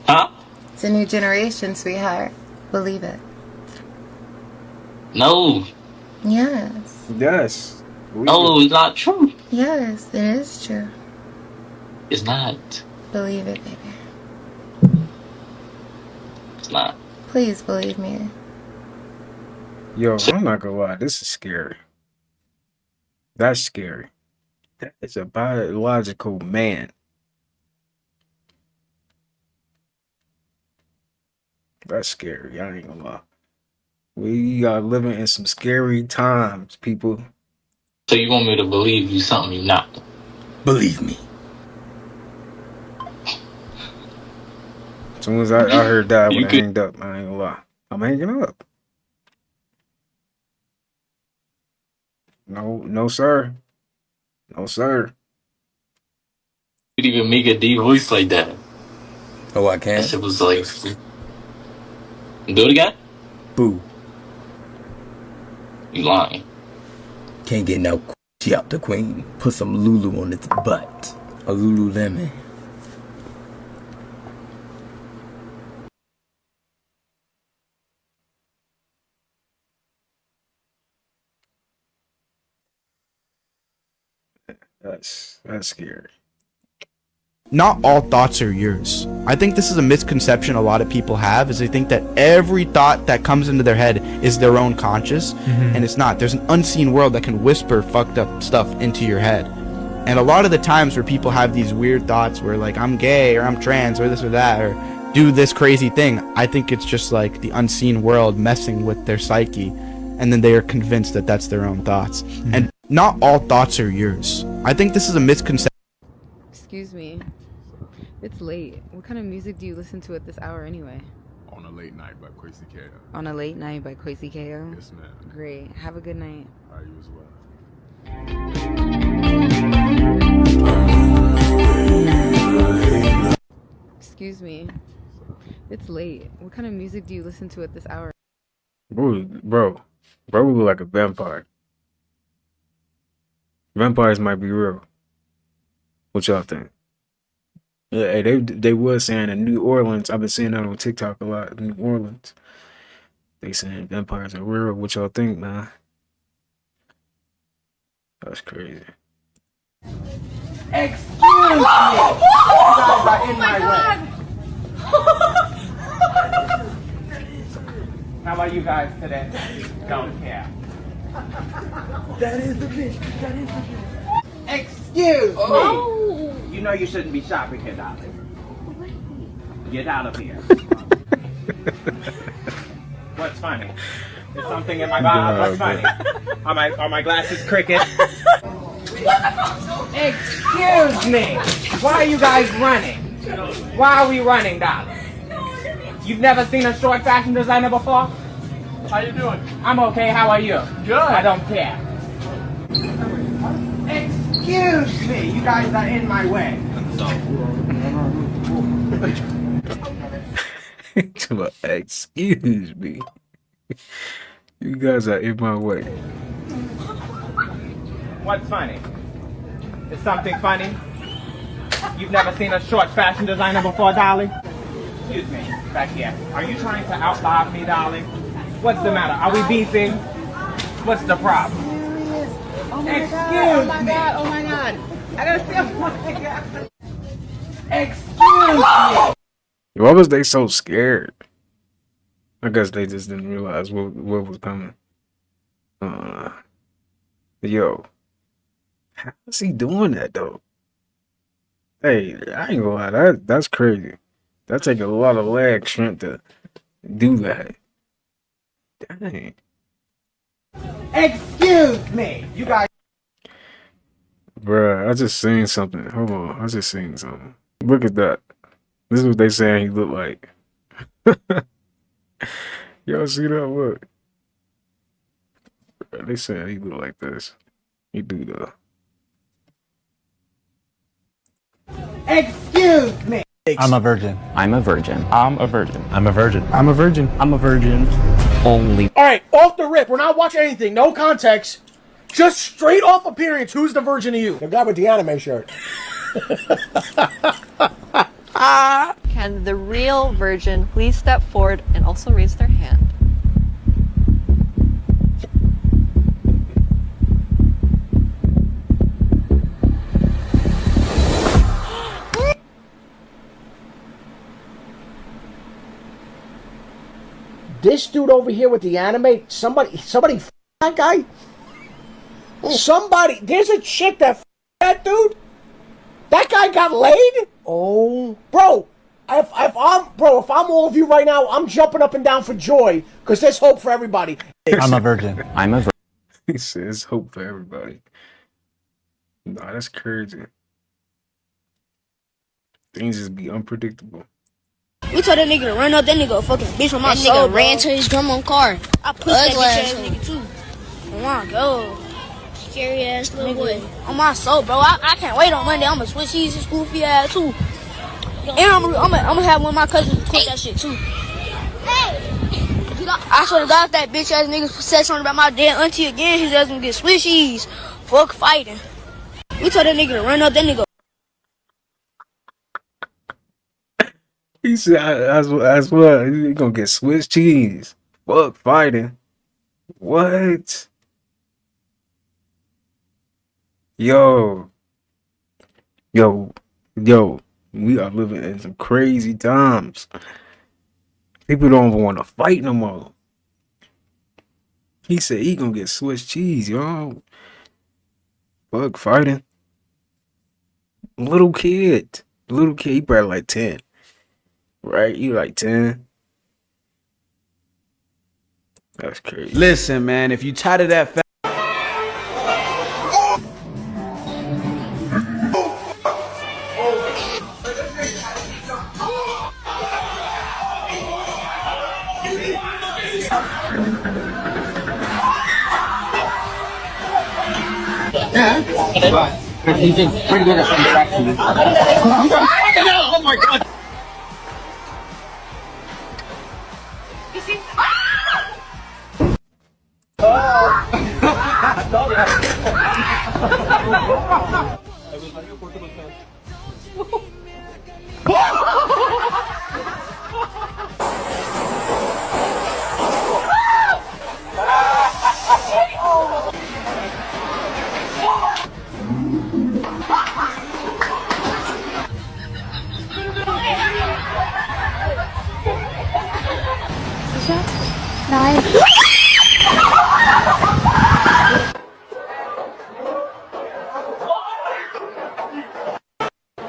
[SPEAKER 17] huh?
[SPEAKER 18] It's a new generation, sweetheart. Believe it.
[SPEAKER 17] No.
[SPEAKER 18] Yes.
[SPEAKER 1] Yes.
[SPEAKER 17] No, it's not true.
[SPEAKER 18] Yes, it is true.
[SPEAKER 17] It's not.
[SPEAKER 18] Believe it, baby.
[SPEAKER 17] It's not.
[SPEAKER 18] Please believe me.
[SPEAKER 1] Yo, I'm not gonna lie, this is scary. That's scary. That is a biological man. That's scary. I ain't gonna lie. We are living in some scary times, people.
[SPEAKER 17] So you want me to believe you something you're not?
[SPEAKER 7] Believe me.
[SPEAKER 1] As soon as I heard that, I would
[SPEAKER 17] You
[SPEAKER 1] have
[SPEAKER 17] could.
[SPEAKER 1] hanged up. I ain't gonna lie. I'm hanging up. No, no, sir. No, sir.
[SPEAKER 17] You could even make a deep voice like that.
[SPEAKER 7] Oh, I
[SPEAKER 17] That
[SPEAKER 7] can't?
[SPEAKER 17] shit was like. Do it again?
[SPEAKER 7] Boo.
[SPEAKER 17] You lying.
[SPEAKER 7] Can't get no she out the queen. Put some Lulu on its butt. A Lululemon.
[SPEAKER 1] That's scary.
[SPEAKER 19] Not all thoughts are yours. I think this is a misconception a lot of people have, is they think that every thought that comes into their head is their own conscious, and it's not. There's an unseen world that can whisper fucked up stuff into your head. And a lot of the times where people have these weird thoughts where like I'm gay or I'm trans or this or that or do this crazy thing, I think it's just like the unseen world messing with their psyche, and then they are convinced that that's their own thoughts. And not all thoughts are yours. I think this is a misconception.
[SPEAKER 18] Excuse me. It's late. What kind of music do you listen to at this hour anyway?
[SPEAKER 20] On a late night by Quasi Ko.
[SPEAKER 18] On a late night by Quasi Ko?
[SPEAKER 20] Yes, ma'am.
[SPEAKER 18] Great. Have a good night.
[SPEAKER 20] Are you as well?
[SPEAKER 18] Excuse me. It's late. What kind of music do you listen to at this hour?
[SPEAKER 1] Bro look like a vampire. Vampires might be real. What y'all think? Yeah, hey, they was saying in New Orleans. I've been seeing that on TikTok a lot. In New Orleans, they saying vampires are real. What y'all think, man? That's crazy.
[SPEAKER 15] Excuse me! You guys are in my way. How about you guys today? Don't care. That is a bitch. That is a bitch. Excuse me! You know you shouldn't be shopping here, darling. Get out of here. What's funny? Is something in my bottle? What's funny? Are my glasses crooked? Excuse me! Why are you guys running? Why are we running, darling? You've never seen a short fashion designer before? How you doing? I'm okay, how are you? Good. I don't care. Excuse me! You guys are in my way.
[SPEAKER 1] Excuse me. You guys are in my way.
[SPEAKER 15] What's funny? Is something funny? You've never seen a short fashion designer before, darling? Excuse me, back here. Are you trying to outlaw me, darling? What's the matter? Are we beefing? What's the problem?
[SPEAKER 18] Oh my
[SPEAKER 15] Excuse
[SPEAKER 18] god, oh my
[SPEAKER 15] me.
[SPEAKER 18] god, oh my god. I gotta see, oh my god.
[SPEAKER 15] Excuse me.
[SPEAKER 1] Why was they so scared? I guess they just didn't realize what was coming. Yo, how's he doing that though? Hey, I ain't gonna lie, that's crazy. That take a lot of leg strength to do that. Dang.
[SPEAKER 15] Excuse me. You guys.
[SPEAKER 1] Bruh, I just seen something. Hold on, I just seen something. Look at that. This is what they saying he look like. Y'all see that? Look. Bruh, they saying he look like this. He do though.
[SPEAKER 15] Excuse me.
[SPEAKER 21] I'm a virgin.
[SPEAKER 22] I'm a virgin.
[SPEAKER 21] I'm a virgin. I'm a virgin.
[SPEAKER 19] I'm a virgin.
[SPEAKER 21] I'm a virgin.
[SPEAKER 22] Only.
[SPEAKER 23] All right, off the rip. We're not watching anything. No context. Just straight off appearance. Who's the virgin of you? The guy with the anime shirt.
[SPEAKER 24] Can the real virgin please step forward and also raise their hand?
[SPEAKER 23] This dude over here with the anime, somebody f that guy? Somebody, there's a chick that f that dude? That guy got laid? Oh. Bro, if I'm Bro, if I'm all of you right now, I'm jumping up and down for joy because there's hope for everybody.
[SPEAKER 21] I'm a virgin. I'm a virgin.
[SPEAKER 1] He says hope for everybody. Nah, that's crazy. Things just be unpredictable.
[SPEAKER 2] We told that nigga to run up, that nigga a fucking bitch on my soul, nigga ran to his grandma's car. I pushed that bitch ass nigga too. Oh my god. Scary ass little boy. On my soul, bro. I can't wait on Monday. I'ma switch these and goofy ass too. And I'ma have one of my cousins quit that shit too. I swear to God, if that bitch ass nigga said something about my dead auntie again, his ass gonna get swishies. Fuck fighting. We told that nigga to run up, that nigga.
[SPEAKER 1] He said, as well, you gonna get Swiss cheese. Fuck fighting. What? Yo. We are living in some crazy times. People don't even want to fight no more. He said he gonna get Swiss cheese, y'all. Fuck fighting. Little kid, he probably like 10. Right? You like 10. That's crazy.
[SPEAKER 5] Listen, man, if you tired of that
[SPEAKER 6] He's pretty good at contracting. Oh my god!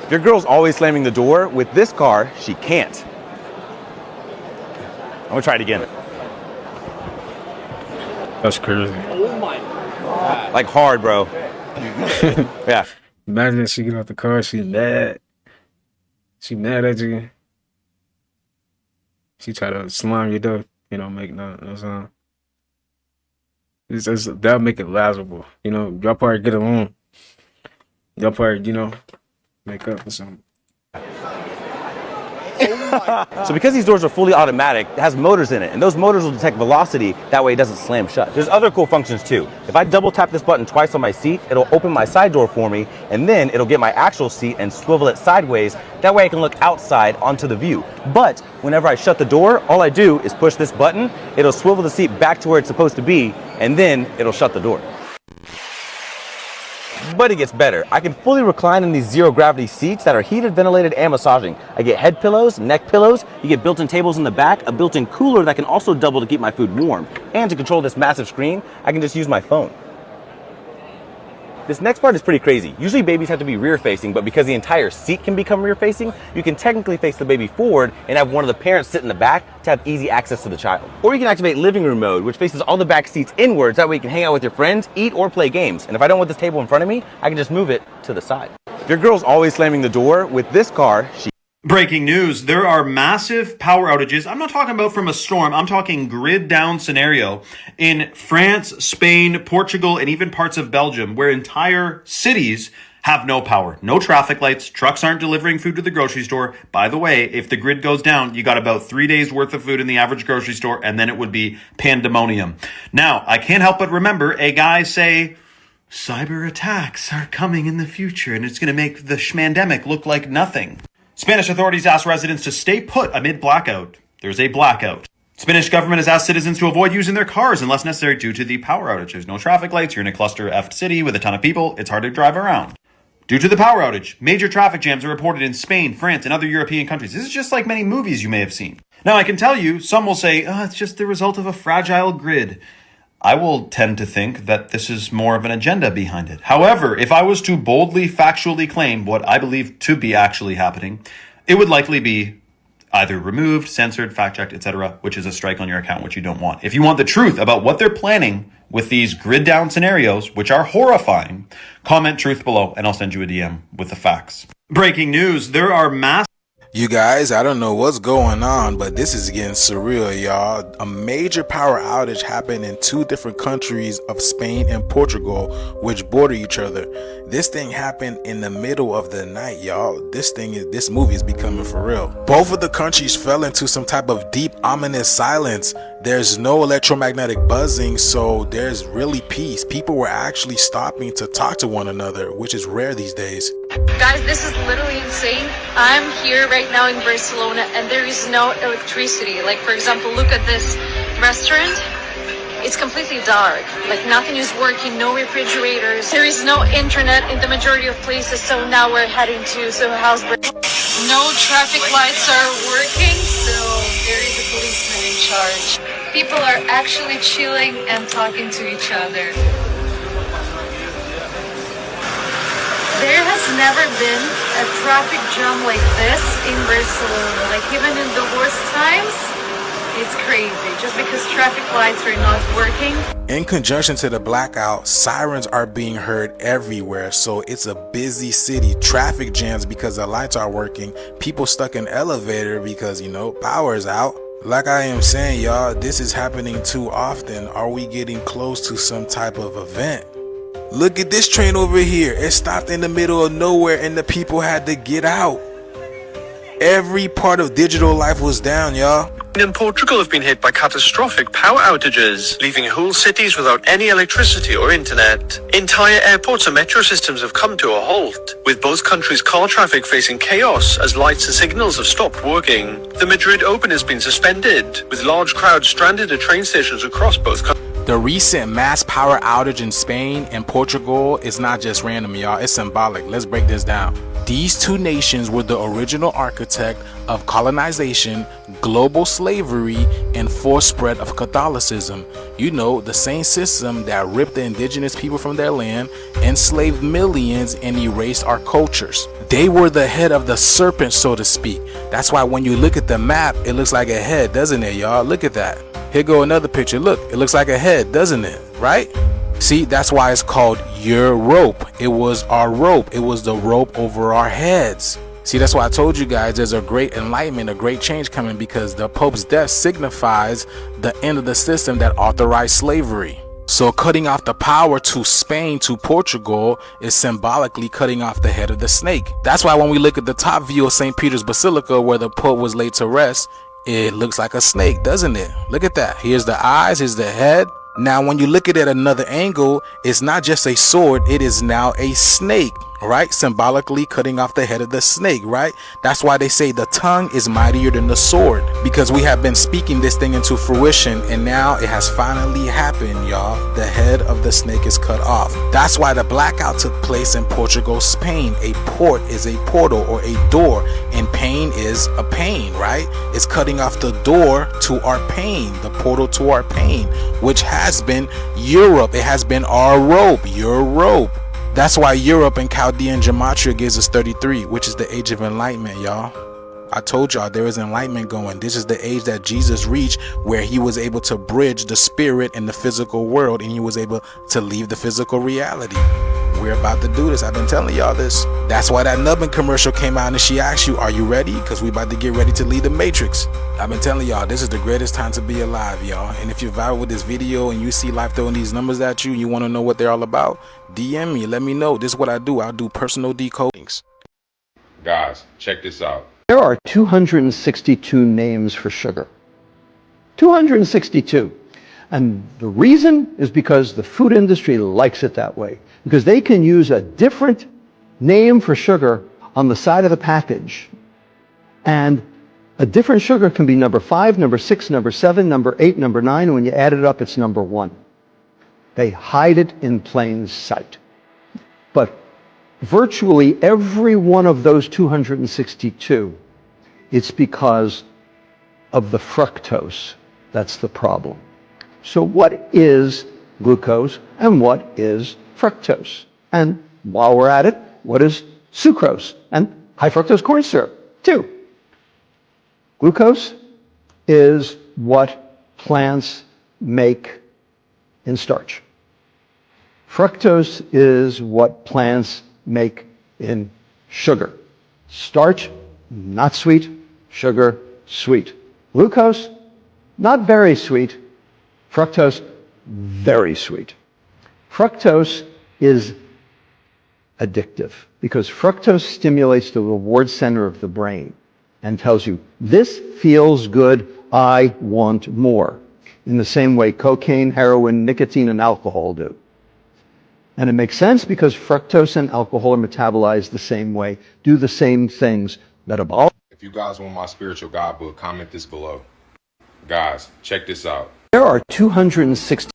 [SPEAKER 21] Your girl's always slamming the door. With this car, she can't. I'm gonna try it again.
[SPEAKER 1] That's crazy.
[SPEAKER 21] Oh my god. Like hard, bro. Yeah.
[SPEAKER 1] Imagine if she get out the car, she's mad. She mad at you. She try to slime your door, make no sound. That'll make it laughable. Y'all probably get along. Y'all probably, make up or something.
[SPEAKER 21] So because these doors are fully automatic, it has motors in it, and those motors will detect velocity, that way it doesn't slam shut. There's other cool functions too. If I double tap this button twice on my seat, it'll open my side door for me, and then it'll get my actual seat and swivel it sideways. That way I can look outside onto the view. But whenever I shut the door, all I do is push this button, it'll swivel the seat back to where it's supposed to be, and then it'll shut the door. But it gets better. I can fully recline in these zero-gravity seats that are heated, ventilated, and massaging. I get head pillows, neck pillows, you get built-in tables in the back, a built-in cooler that can also double to keep my food warm. And to control this massive screen, I can just use my phone. This next part is pretty crazy. Usually babies have to be rear-facing, but because the entire seat can become rear-facing, you can technically face the baby forward and have one of the parents sit in the back to have easy access to the child. Or you can activate living room mode, which faces all the back seats inwards. That way you can hang out with your friends, eat, or play games. And if I don't want this table in front of me, I can just move it to the side. If your girl's always slamming the door, with this car, she...
[SPEAKER 22] Breaking news, there are massive power outages. I'm not talking about from a storm. I'm talking grid down scenario in France, Spain, Portugal, and even parts of Belgium, where entire cities have no power, no traffic lights, trucks aren't delivering food to the grocery store. By the way, if the grid goes down, you got about 3 days worth of food in the average grocery store, and then it would be pandemonium. Now, I can't help but remember a guy say, cyber attacks are coming in the future, and it's going to make the schmandemic look like nothing. Spanish authorities asked residents to stay put amid blackout. There's a blackout. Spanish government has asked citizens to avoid using their cars unless necessary due to the power outage. There's no traffic lights. You're in a cluster-effed city with a ton of people. It's hard to drive around. Due to the power outage, major traffic jams are reported in Spain, France, and other European countries. This is just like many movies you may have seen. Now, I can tell you, some will say, it's just the result of a fragile grid. I will tend to think that this is more of an agenda behind it. However, if I was to boldly, factually claim what I believe to be actually happening, it would likely be either removed, censored, fact-checked, etc., which is a strike on your account, which you don't want. If you want the truth about what they're planning with these grid-down scenarios, which are horrifying, comment truth below, and I'll send you a DM with the facts. Breaking news, there are mass...
[SPEAKER 8] You guys, I don't know what's going on, but this is getting surreal, y'all. A major power outage happened in 2 different countries of Spain and Portugal, which border each other. This thing happened in the middle of the night, y'all. This movie is becoming for real. Both of the countries fell into some type of deep, ominous silence. There's no electromagnetic buzzing, so there's really peace. People were actually stopping to talk to one another, which is rare these days.
[SPEAKER 24] Guys, this is literally insane. I'm here right now in Barcelona and there is no electricity. Like, for example, look at this restaurant. It's completely dark. Like, nothing is working, no refrigerators. There is no internet in the majority of places, so now we're heading to Soho House. No traffic lights are working, so there is a policeman in charge. People are actually chilling and talking to each other. There has never been a traffic jam like this in Barcelona. Like, even in the worst times, it's crazy. Just because traffic lights are not working.
[SPEAKER 8] In conjunction to the blackout, sirens are being heard everywhere, so it's a busy city. Traffic jams because the lights are working. People stuck in elevator because, power is out. Like I am saying, y'all, this is happening too often. Are we getting close to some type of event? Look at this train over here. It stopped in the middle of nowhere and the people had to get out. Every part of digital life was down, y'all.
[SPEAKER 4] In Portugal have been hit by catastrophic power outages, leaving whole cities without any electricity or internet. Entire airports and metro systems have come to a halt, with both countries' car traffic facing chaos as lights and signals have stopped working. The Madrid Open has been suspended, with large crowds stranded at train stations across both countries.
[SPEAKER 8] The recent mass power outage in Spain and Portugal is not just random, y'all. It's symbolic. Let's break this down. These 2 nations were the original architect of colonization, global slavery, and forced spread of Catholicism. The same system that ripped the indigenous people from their land, enslaved millions, and erased our cultures. They were the head of the serpent, so to speak. That's why when you look at the map, it looks like a head, doesn't it, y'all? Look at that. Here go another picture. Look, it looks like a head, doesn't it? Right? See, that's why it's called your rope. It was our rope. It was the rope over our heads. See, that's why I told you guys there's a great enlightenment, a great change coming, because the Pope's death signifies the end of the system that authorized slavery. So cutting off the power to Spain, to Portugal, is symbolically cutting off the head of the snake. That's why when we look at the top view of St. Peter's Basilica, where the Pope was laid to rest, it looks like a snake, doesn't it? Look at that. Here's the eyes, here's the head. Now, when you look at it at another angle, it's not just a sword, it is now a snake, right? Symbolically cutting off the head of the snake, right? That's why they say the tongue is mightier than the sword, because we have been speaking this thing into fruition, and now it has finally happened, y'all. The head of the snake is cut off. That's why the blackout took place in Portugal, Spain. A port is a portal or a door, and pain is a pain, right? It's cutting off the door to our pain, the portal to our pain, which has been Europe. It has been our rope, your rope. That's why Europe and Chaldean gematria gives us 33, which is the age of enlightenment, y'all. I told y'all there is enlightenment going. This is the age that Jesus reached, where he was able to bridge the spirit and the physical world, and he was able to leave the physical reality. We're about to do this. I've been telling y'all this. That's why that Nubbin commercial came out and she asked you, are you ready? Because we about to get ready to leave the matrix. I've been telling y'all, this is the greatest time to be alive, y'all. And if you're viral with this video and you see life throwing these numbers at you and you want to know what they're all about, DM me, let me know. This is what I do. I'll do personal decodings.
[SPEAKER 9] Guys, check this out.
[SPEAKER 10] There are 262 names for sugar. 262. And the reason is because the food industry likes it that way. Because they can use a different name for sugar on the side of the package. And a different sugar can be number 5, number 6, number 7, number 8, number 9. And when you add it up, it's number 1. They hide it in plain sight. But virtually every one of those 262, it's because of the fructose. That's the problem. So what is glucose and what is fructose? And while we're at it, what is sucrose and high fructose corn syrup? 2. Glucose is what plants make in starch. Fructose is what plants make in sugar. Starch, not sweet. Sugar, sweet. Glucose, not very sweet. Fructose, very sweet. Fructose is addictive because fructose stimulates the reward center of the brain and tells you, this feels good, I want more. In the same way cocaine, heroin, nicotine, and alcohol do. And it makes sense because fructose and alcohol are metabolized the same way, do the same things, metabolic.
[SPEAKER 9] If you guys want my spiritual guidebook, comment this below. Guys, check this out.
[SPEAKER 10] There are 260.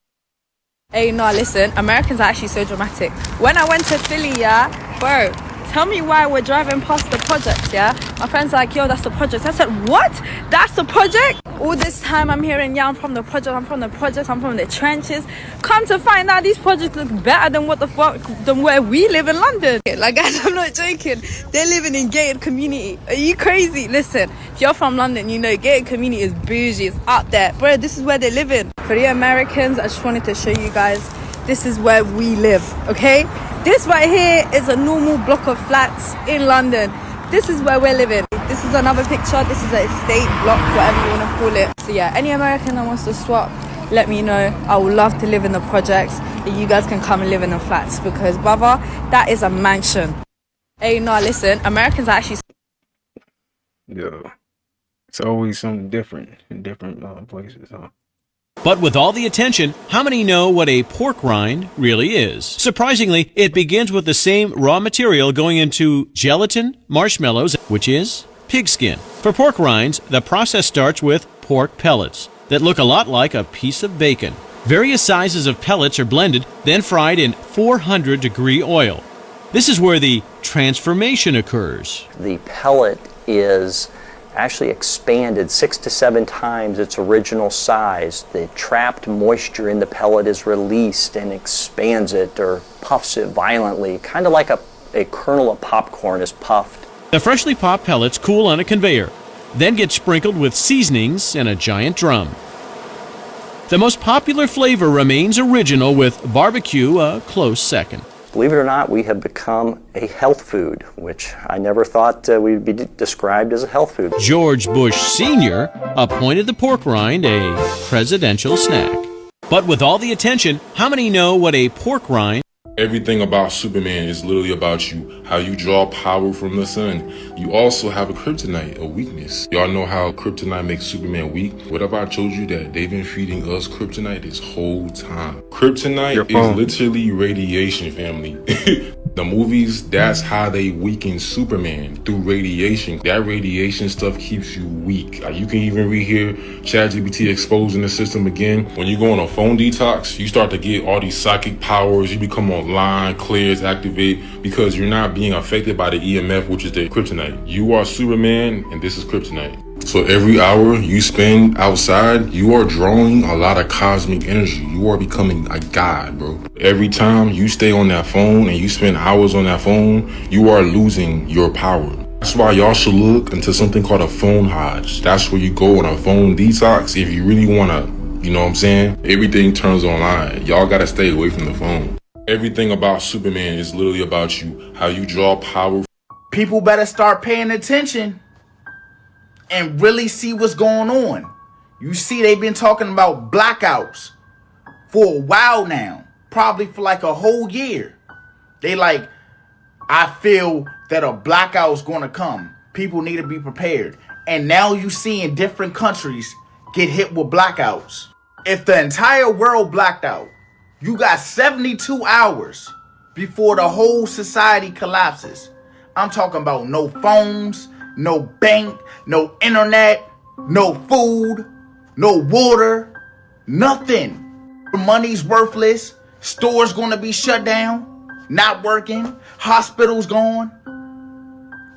[SPEAKER 3] Hey, no, listen, Americans are actually so dramatic. When I went to Philly, yeah, bro, tell me why we're driving past the projects, yeah? My friend's like, yo, that's the projects. I said, what? That's the project? All this time I'm hearing, yeah, I'm from the project, I'm from the projects, I'm from the trenches. Come to find out these projects look better than what the fuck, than where we live in London. Like, guys, I'm not joking. They're living in gated community. Are you crazy? Listen, if you're from London, you know gated community is bougie, it's up there. Bro, this is where they live in. For the Americans, I just wanted to show you guys, this is where we live, okay? This right here is a normal block of flats in London. This is where we're living. This is another picture. This is an estate block, whatever you want to call it. So yeah, any American that wants to swap, let me know. I would love to live in the projects. And you guys can come and live in the flats because, brother, that is a mansion. Hey, no, listen, Americans are actually...
[SPEAKER 1] Yeah. It's always something different in different places, huh?
[SPEAKER 11] But with all the attention, how many know what a pork rind really is? Surprisingly, it begins with the same raw material going into gelatin, marshmallows, which is pigskin. For pork rinds, the process starts with pork pellets that look a lot like a piece of bacon. Various sizes of pellets are blended, then fried in 400-degree oil. This is where the transformation occurs.
[SPEAKER 12] The pellet is actually expanded 6 to 7 times its original size. The trapped moisture in the pellet is released and expands it or puffs it violently, kind of like a kernel of popcorn is puffed.
[SPEAKER 11] The freshly popped pellets cool on a conveyor, then get sprinkled with seasonings in a giant drum. The most popular flavor remains original, with barbecue a close second.
[SPEAKER 12] Believe it or not, we have become a health food, which I never thought we'd be described as a health food.
[SPEAKER 11] George Bush Sr. appointed the pork rind a presidential snack. But with all the attention, how many know what a pork rind...
[SPEAKER 9] Everything about Superman is literally about you, how you draw power from the sun. You also have a kryptonite, a weakness. Y'all know how kryptonite makes Superman weak? What if I told you that they've been feeding us kryptonite this whole time? Kryptonite is literally radiation, family. The movies, that's how they weaken Superman, through radiation. That radiation stuff keeps you weak. You can even read here, ChatGPT exposing the system again. When you go on a phone detox, you start to get all these psychic powers. You become online, clears, activate, because you're not being affected by the EMF, which is the kryptonite. You are Superman, and this is kryptonite. So every hour you spend outside, you are drawing a lot of cosmic energy. You are becoming a god, bro. Every time you stay on that phone and you spend hours on that phone, you are losing your power. That's why y'all should look into something called a phone hodge. That's where you go on a phone detox if you really want to, you know what I'm saying? Everything turns online. Y'all got to stay away from the phone. Everything about Superman is literally about you, how you draw power.
[SPEAKER 7] People better start paying attention and really see what's going on. You see, they've been talking about blackouts for a while now, probably for like a whole year. They like, I feel that a blackout's gonna come. People need to be prepared. And now you see in different countries get hit with blackouts. If the entire world blacked out, you got 72 hours before the whole society collapses. I'm talking about no phones, no bank, no internet, no food, no water, nothing. Money's worthless. Stores gonna be shut down, not working. Hospitals gone.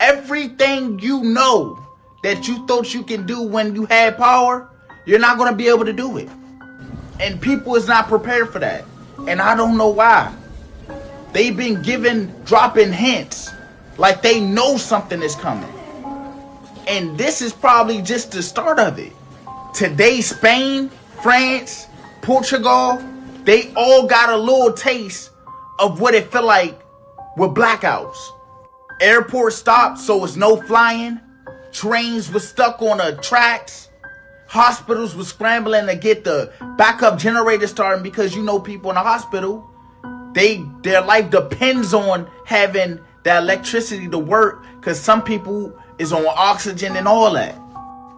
[SPEAKER 7] Everything you know that you thought you can do when you had power, you're not gonna be able to do it. And people is not prepared for that. And I don't know why. They've been dropping hints like they know something is coming. And this is probably just the start of it. Today, Spain, France, Portugal, they all got a little taste of what it felt like with blackouts. Airport stopped, so it's no flying. Trains were stuck on the tracks. Hospitals were scrambling to get the backup generator starting because you know people in the hospital, their life depends on having that electricity to work because some people is on oxygen and all that.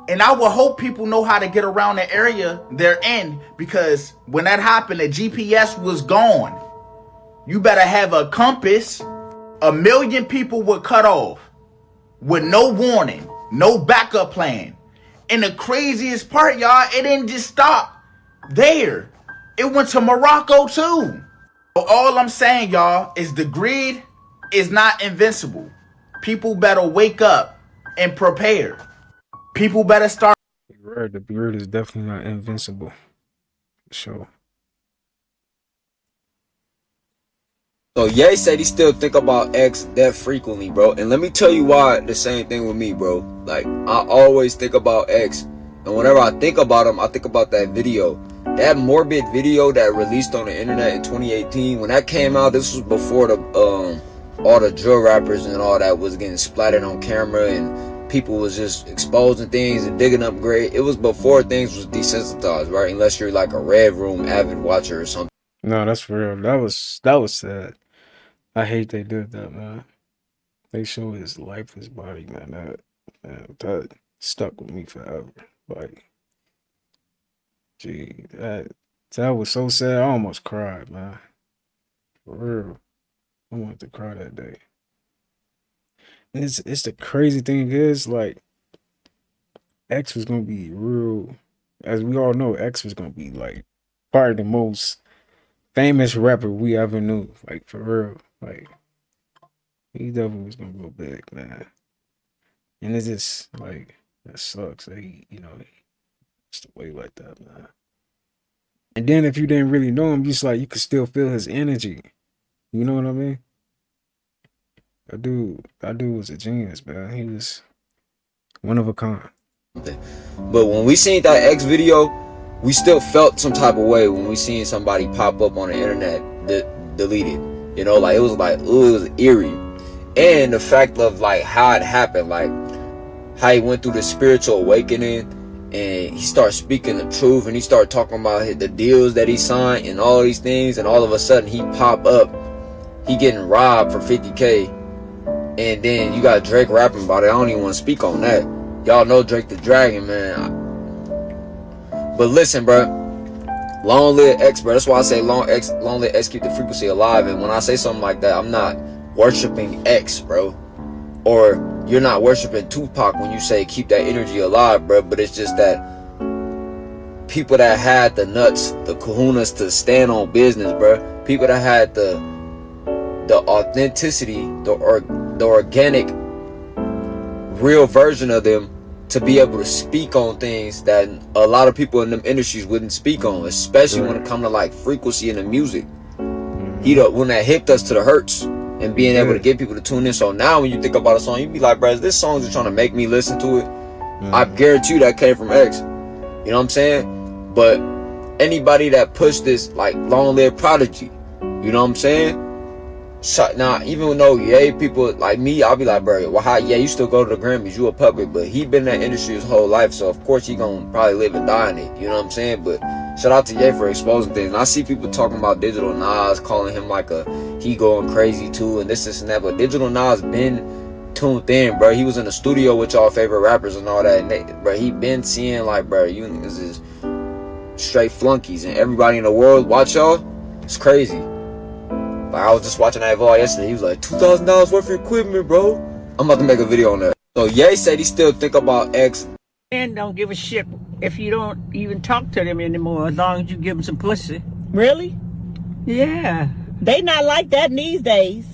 [SPEAKER 7] And I would hope people know how to get around the area they're in, because when that happened, the GPS was gone. You better have a compass. 1 million people were cut off with no warning, no backup plan. And the craziest part, y'all, it didn't just stop there. It went to Morocco too. All I'm saying, y'all, is the grid is not invincible. People better wake up and prepare. People better start.
[SPEAKER 1] Right, the grid is definitely not invincible. For sure.
[SPEAKER 13] So Ye said he still think about X that frequently, bro. And let me tell you why the same thing with me, bro. Like, I always think about X. And whenever I think about him, I think about that video. That morbid video that released on the internet in 2018. When that came out, this was before the all the drill rappers and all that was getting splattered on camera and people was just exposing things and digging up grave. It was before things was desensitized, right? Unless you're like a Red Room avid watcher or something.
[SPEAKER 1] No, that's real. That was sad. I hate they did that, man. They show his lifeless body, man. That stuck with me forever. Like, gee, that was so sad. I almost cried, man. For real. I wanted to cry that day. And it's the crazy thing is, like, X was gonna be real. As we all know, X was gonna be like probably the most famous rapper we ever knew. Like, for real. Like, he definitely was gonna go big, man. And it's just like, that sucks that he, it's the way like that, man. And then if you didn't really know him, just like you could still feel his energy. You know what I mean? That dude was a genius, man. He was one of a kind.
[SPEAKER 13] But when we seen that X video, we still felt some type of way when we seen somebody pop up on the internet deleted. You know, like, it was like, ooh, it was eerie. And the fact of like how it happened, like how he went through the spiritual awakening and he started speaking the truth and he started talking about the deals that he signed and all these things, and all of a sudden he pop up, he getting robbed for 50K, and then you got Drake rapping about it. I don't even want to speak on that. Y'all know Drake the Dragon, man. But listen, bro, long live X, bro. That's why I say long live X, keep the frequency alive. And when I say something like that, I'm not worshiping X, bro, or you're not worshiping Tupac when you say keep that energy alive, bro. But it's just that people that had the nuts, the kahunas to stand on business, bro. People that had the authenticity, the organic, real version of them to be able to speak on things that a lot of people in them industries wouldn't speak on, especially when it comes to like frequency in the music. When that hit us to the hurts and being able to get people to tune in. So now when you think about a song, you be like, bro, this song is trying to make me listen to it. I guarantee you that came from X. You know what I'm saying? But anybody that pushed this, like, long live Prodigy, you know what I'm saying? Now, even though people like me, I'll be like, bro, well, you still go to the Grammys, you a puppet, but he been in that industry his whole life, so of course he gonna probably live and die in it, you know what I'm saying? But shout out to Ye for exposing things. And I see people talking about Digital Nas, calling him like he going crazy too, and this and that, but Digital Nas been tuned in, bro. He was in the studio with y'all favorite rappers and all that, and bro, he been seeing like, bro, you niggas is straight flunkies, and everybody in the world watch y'all. It's crazy. Like, I was just watching that vlog yesterday. He was like, $2,000 worth of equipment, bro. I'm about to make a video on that. So Ye said he still think about X.
[SPEAKER 14] Men don't give a shit if you don't even talk to them anymore, as long as you give them some pussy.
[SPEAKER 15] Really?
[SPEAKER 14] Yeah.
[SPEAKER 15] They not like that these days.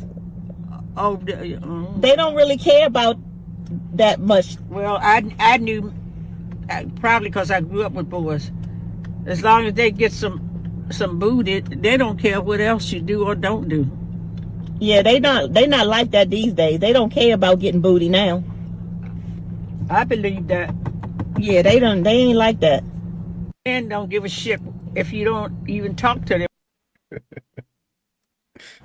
[SPEAKER 14] Oh,
[SPEAKER 15] they don't really care about that much.
[SPEAKER 14] Well, I knew, probably because I grew up with boys. As long as they get some booty, they don't care what else you do or don't do.
[SPEAKER 15] Yeah, they not like that these days. They don't care about getting booty now.
[SPEAKER 14] I believe that.
[SPEAKER 15] Yeah, they ain't like that.
[SPEAKER 14] And don't give a shit if you don't even talk to them.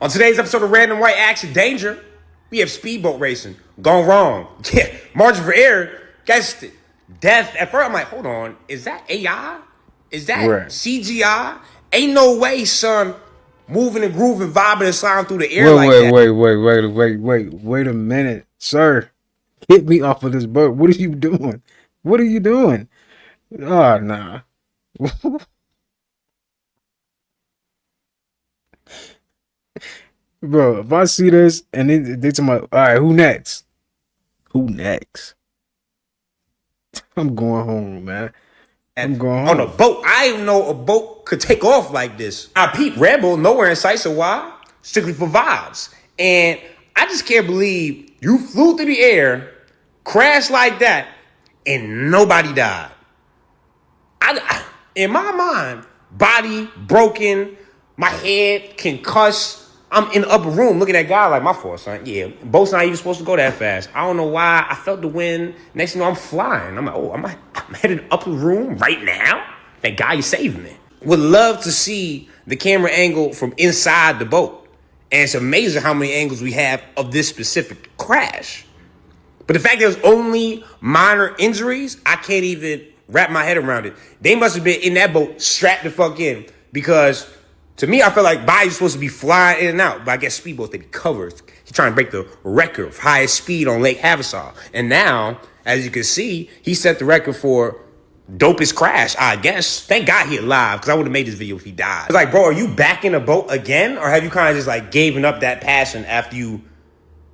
[SPEAKER 16] On today's episode of Random White Action Danger, we have speedboat racing gone wrong. Yeah, margin for error. Guys, death. At first, I'm like, hold on, is that AI? Is that
[SPEAKER 1] Right.
[SPEAKER 16] CGI? Ain't no way, son. Moving and grooving, vibing and sliding through the air like that.
[SPEAKER 1] Wait a minute, sir. Hit me off of this boat. What are you doing? What are you doing? Oh, nah. Bro, if I see this and they tell me, all right, who next? Who next? I'm going home, man. I'm going home.
[SPEAKER 16] On a boat. I didn't know a boat could take off like this. I peeped Red Bull, nowhere in sight, so why? Strictly for vibes. And I just can't believe you flew through the air, crashed like that, and nobody died. In my mind, body broken, my head concussed. I'm in the upper room looking at God like, my fault, son. Yeah, boat's not even supposed to go that fast. I don't know why. I felt the wind. Next thing you know, I'm flying. I'm like, oh, I'm headed upper room right now? Thank God you saved me. Would love to see the camera angle from inside the boat. And it's amazing how many angles we have of this specific crash. But the fact there's only minor injuries, I can't even wrap my head around it. They must have been in that boat strapped the fuck in, because to me, I feel like bodies supposed to be flying in and out, but I guess speedboats, they be covered. He's trying to break the record of highest speed on Lake Havasu. And now, as you can see, he set the record for dopest crash, I guess. Thank God he alive, because I would have made this video if he died. It's like, bro, are you back in a boat again? Or have you kind of just like given up that passion after you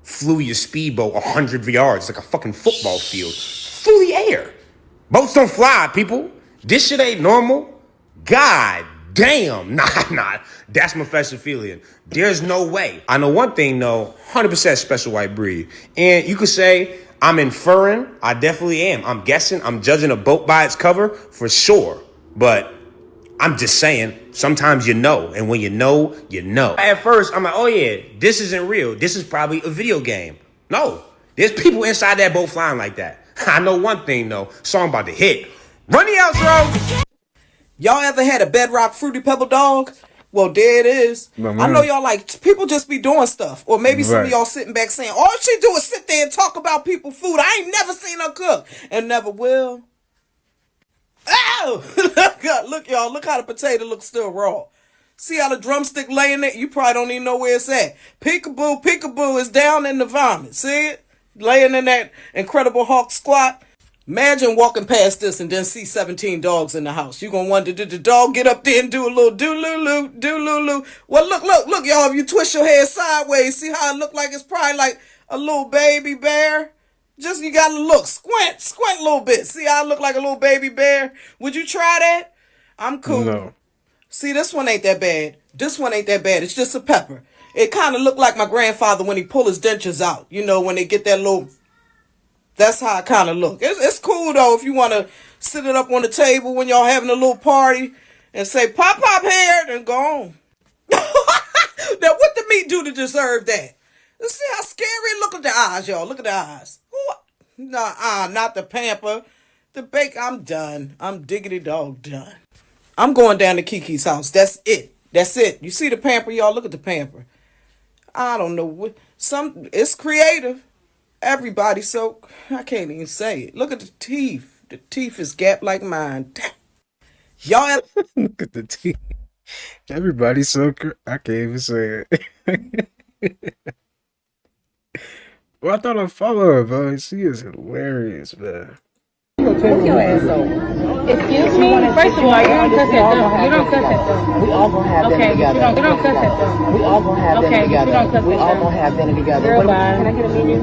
[SPEAKER 16] flew your speedboat 100 yards, like a fucking football field, through the air? Boats don't fly, people. This shit ain't normal. God damn. Nah. That's my feeling. There's no way. I know one thing, though. 100% special white breed. And you could say I'm inferring. I definitely am. I'm guessing. I'm judging a boat by its cover for sure. But I'm just saying, sometimes you know. And when you know, you know. At first, I'm like, oh yeah, this isn't real. This is probably a video game. No. There's people inside that boat flying like that. I know one thing, though. Song about to hit. Run the outro.
[SPEAKER 17] Y'all ever had a Bedrock Fruity Pebble dog? Well, there it is. I know y'all like, people just be doing stuff. Or maybe some of y'all sitting back saying, all she do is sit there and talk about people's food. I ain't never seen her cook. And never will. Ow! Look, y'all. Look how the potato looks still raw. See how the drumstick laying there? You probably don't even know where it's at. Peekaboo is down in the vomit. See it? Laying in that Incredible Hulk squat. Imagine walking past this and then see 17 dogs in the house. You gonna wonder, did the dog get up there and do a little do-loo-loo? Well, look, y'all. If you twist your head sideways, see how it look like it's probably like a little baby bear? Just, you gotta look. Squint a little bit. See how it look like a little baby bear? Would you try that? I'm cool.
[SPEAKER 1] No.
[SPEAKER 17] See, this one ain't that bad. It's just a pepper. It kind of looked like my grandfather when he pull his dentures out. You know, when they get that little... That's how it kind of look. It's cool, though, if you want to sit it up on the table when y'all having a little party and say, pop here, then go on. Now, what the meat do to deserve that? Let's see how scary. Look at the eyes, y'all. Look at the eyes. Nah, not the pamper. The bacon. I'm done. I'm diggity dog done. I'm going down to Kiki's house. That's it. You see the pamper, y'all? Look at the pamper. I don't know. It's creative. Everybody, so I can't even say it. Look at the teeth. The teeth is gapped like mine. Y'all
[SPEAKER 1] look at the teeth. Everybody's so I can't even say it. Well, I thought I followed her, bro. She is hilarious, man.
[SPEAKER 18] Look your ass over. Excuse me? First of all, you don't cuss at them. You don't cuss at them. We all gonna have dinner together. You don't cuss at them. We all gonna have dinner together. We all gonna have dinner together. Can I get a menu?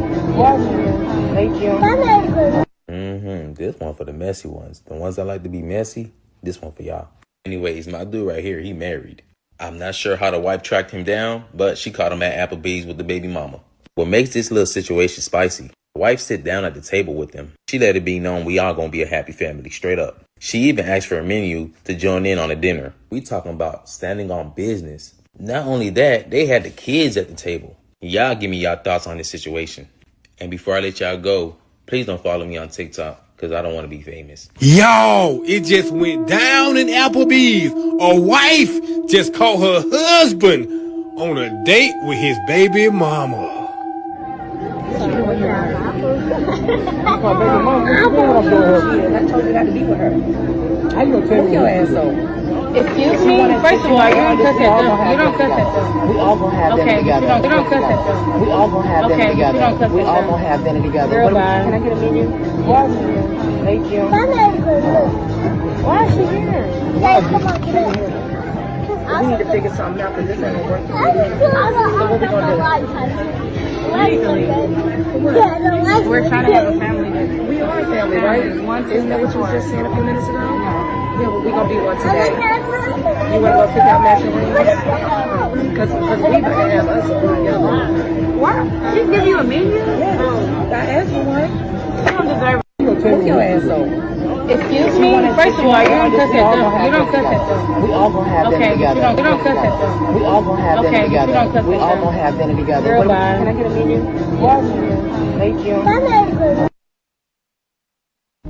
[SPEAKER 18] Thank you.
[SPEAKER 8] This one for the messy ones. The ones that like to be messy, this one for y'all. Anyways, my dude right here, he married. I'm not sure how the wife tracked him down, but she caught him at Applebee's with the baby mama. What makes this little situation spicy, the wife sit down at the table with him. She let it be known we all gonna be a happy family, straight up. She even asked for a menu to join in on the dinner. We talking about standing on business. Not only that, they had the kids at the table. Y'all give me y'all thoughts on this situation. And before I let y'all go,
[SPEAKER 2] Please don't follow me on TikTok because I don't want to be famous.
[SPEAKER 19] Yo, it just went down in Applebee's. A wife just caught her husband on a date with his baby mama.
[SPEAKER 18] I told you not to be with her. How you gonna tell me your ass on? Excuse me? First of all, you don't cuss at them. You don't cuss at them. We all gonna have dinner together. You don't cuss at them. We all gonna have dinner together. We all gonna have dinner together. Girl, bye. Can I get a menu? Thank you. Why is she here? We need to figure something out because this ain't gonna work. So what we gonna do? Legally, we're trying to have a family. We are a family, right? Isn't that what you were just saying a few minutes ago? Yeah, well, we're going to be one today. You want to go pick out matching rings? Because we better have us one. What? She give you a menu? Yeah. I asked for one. You don't deserve it. Take your ass over. Excuse me? First of all, you don't cuss at them. You don't cuss at them. We all gonna have dinner together. You don't cuss at them. We all gonna have dinner together. We all gonna have dinner together. Girl, bye. Can I get a menu? Thank you.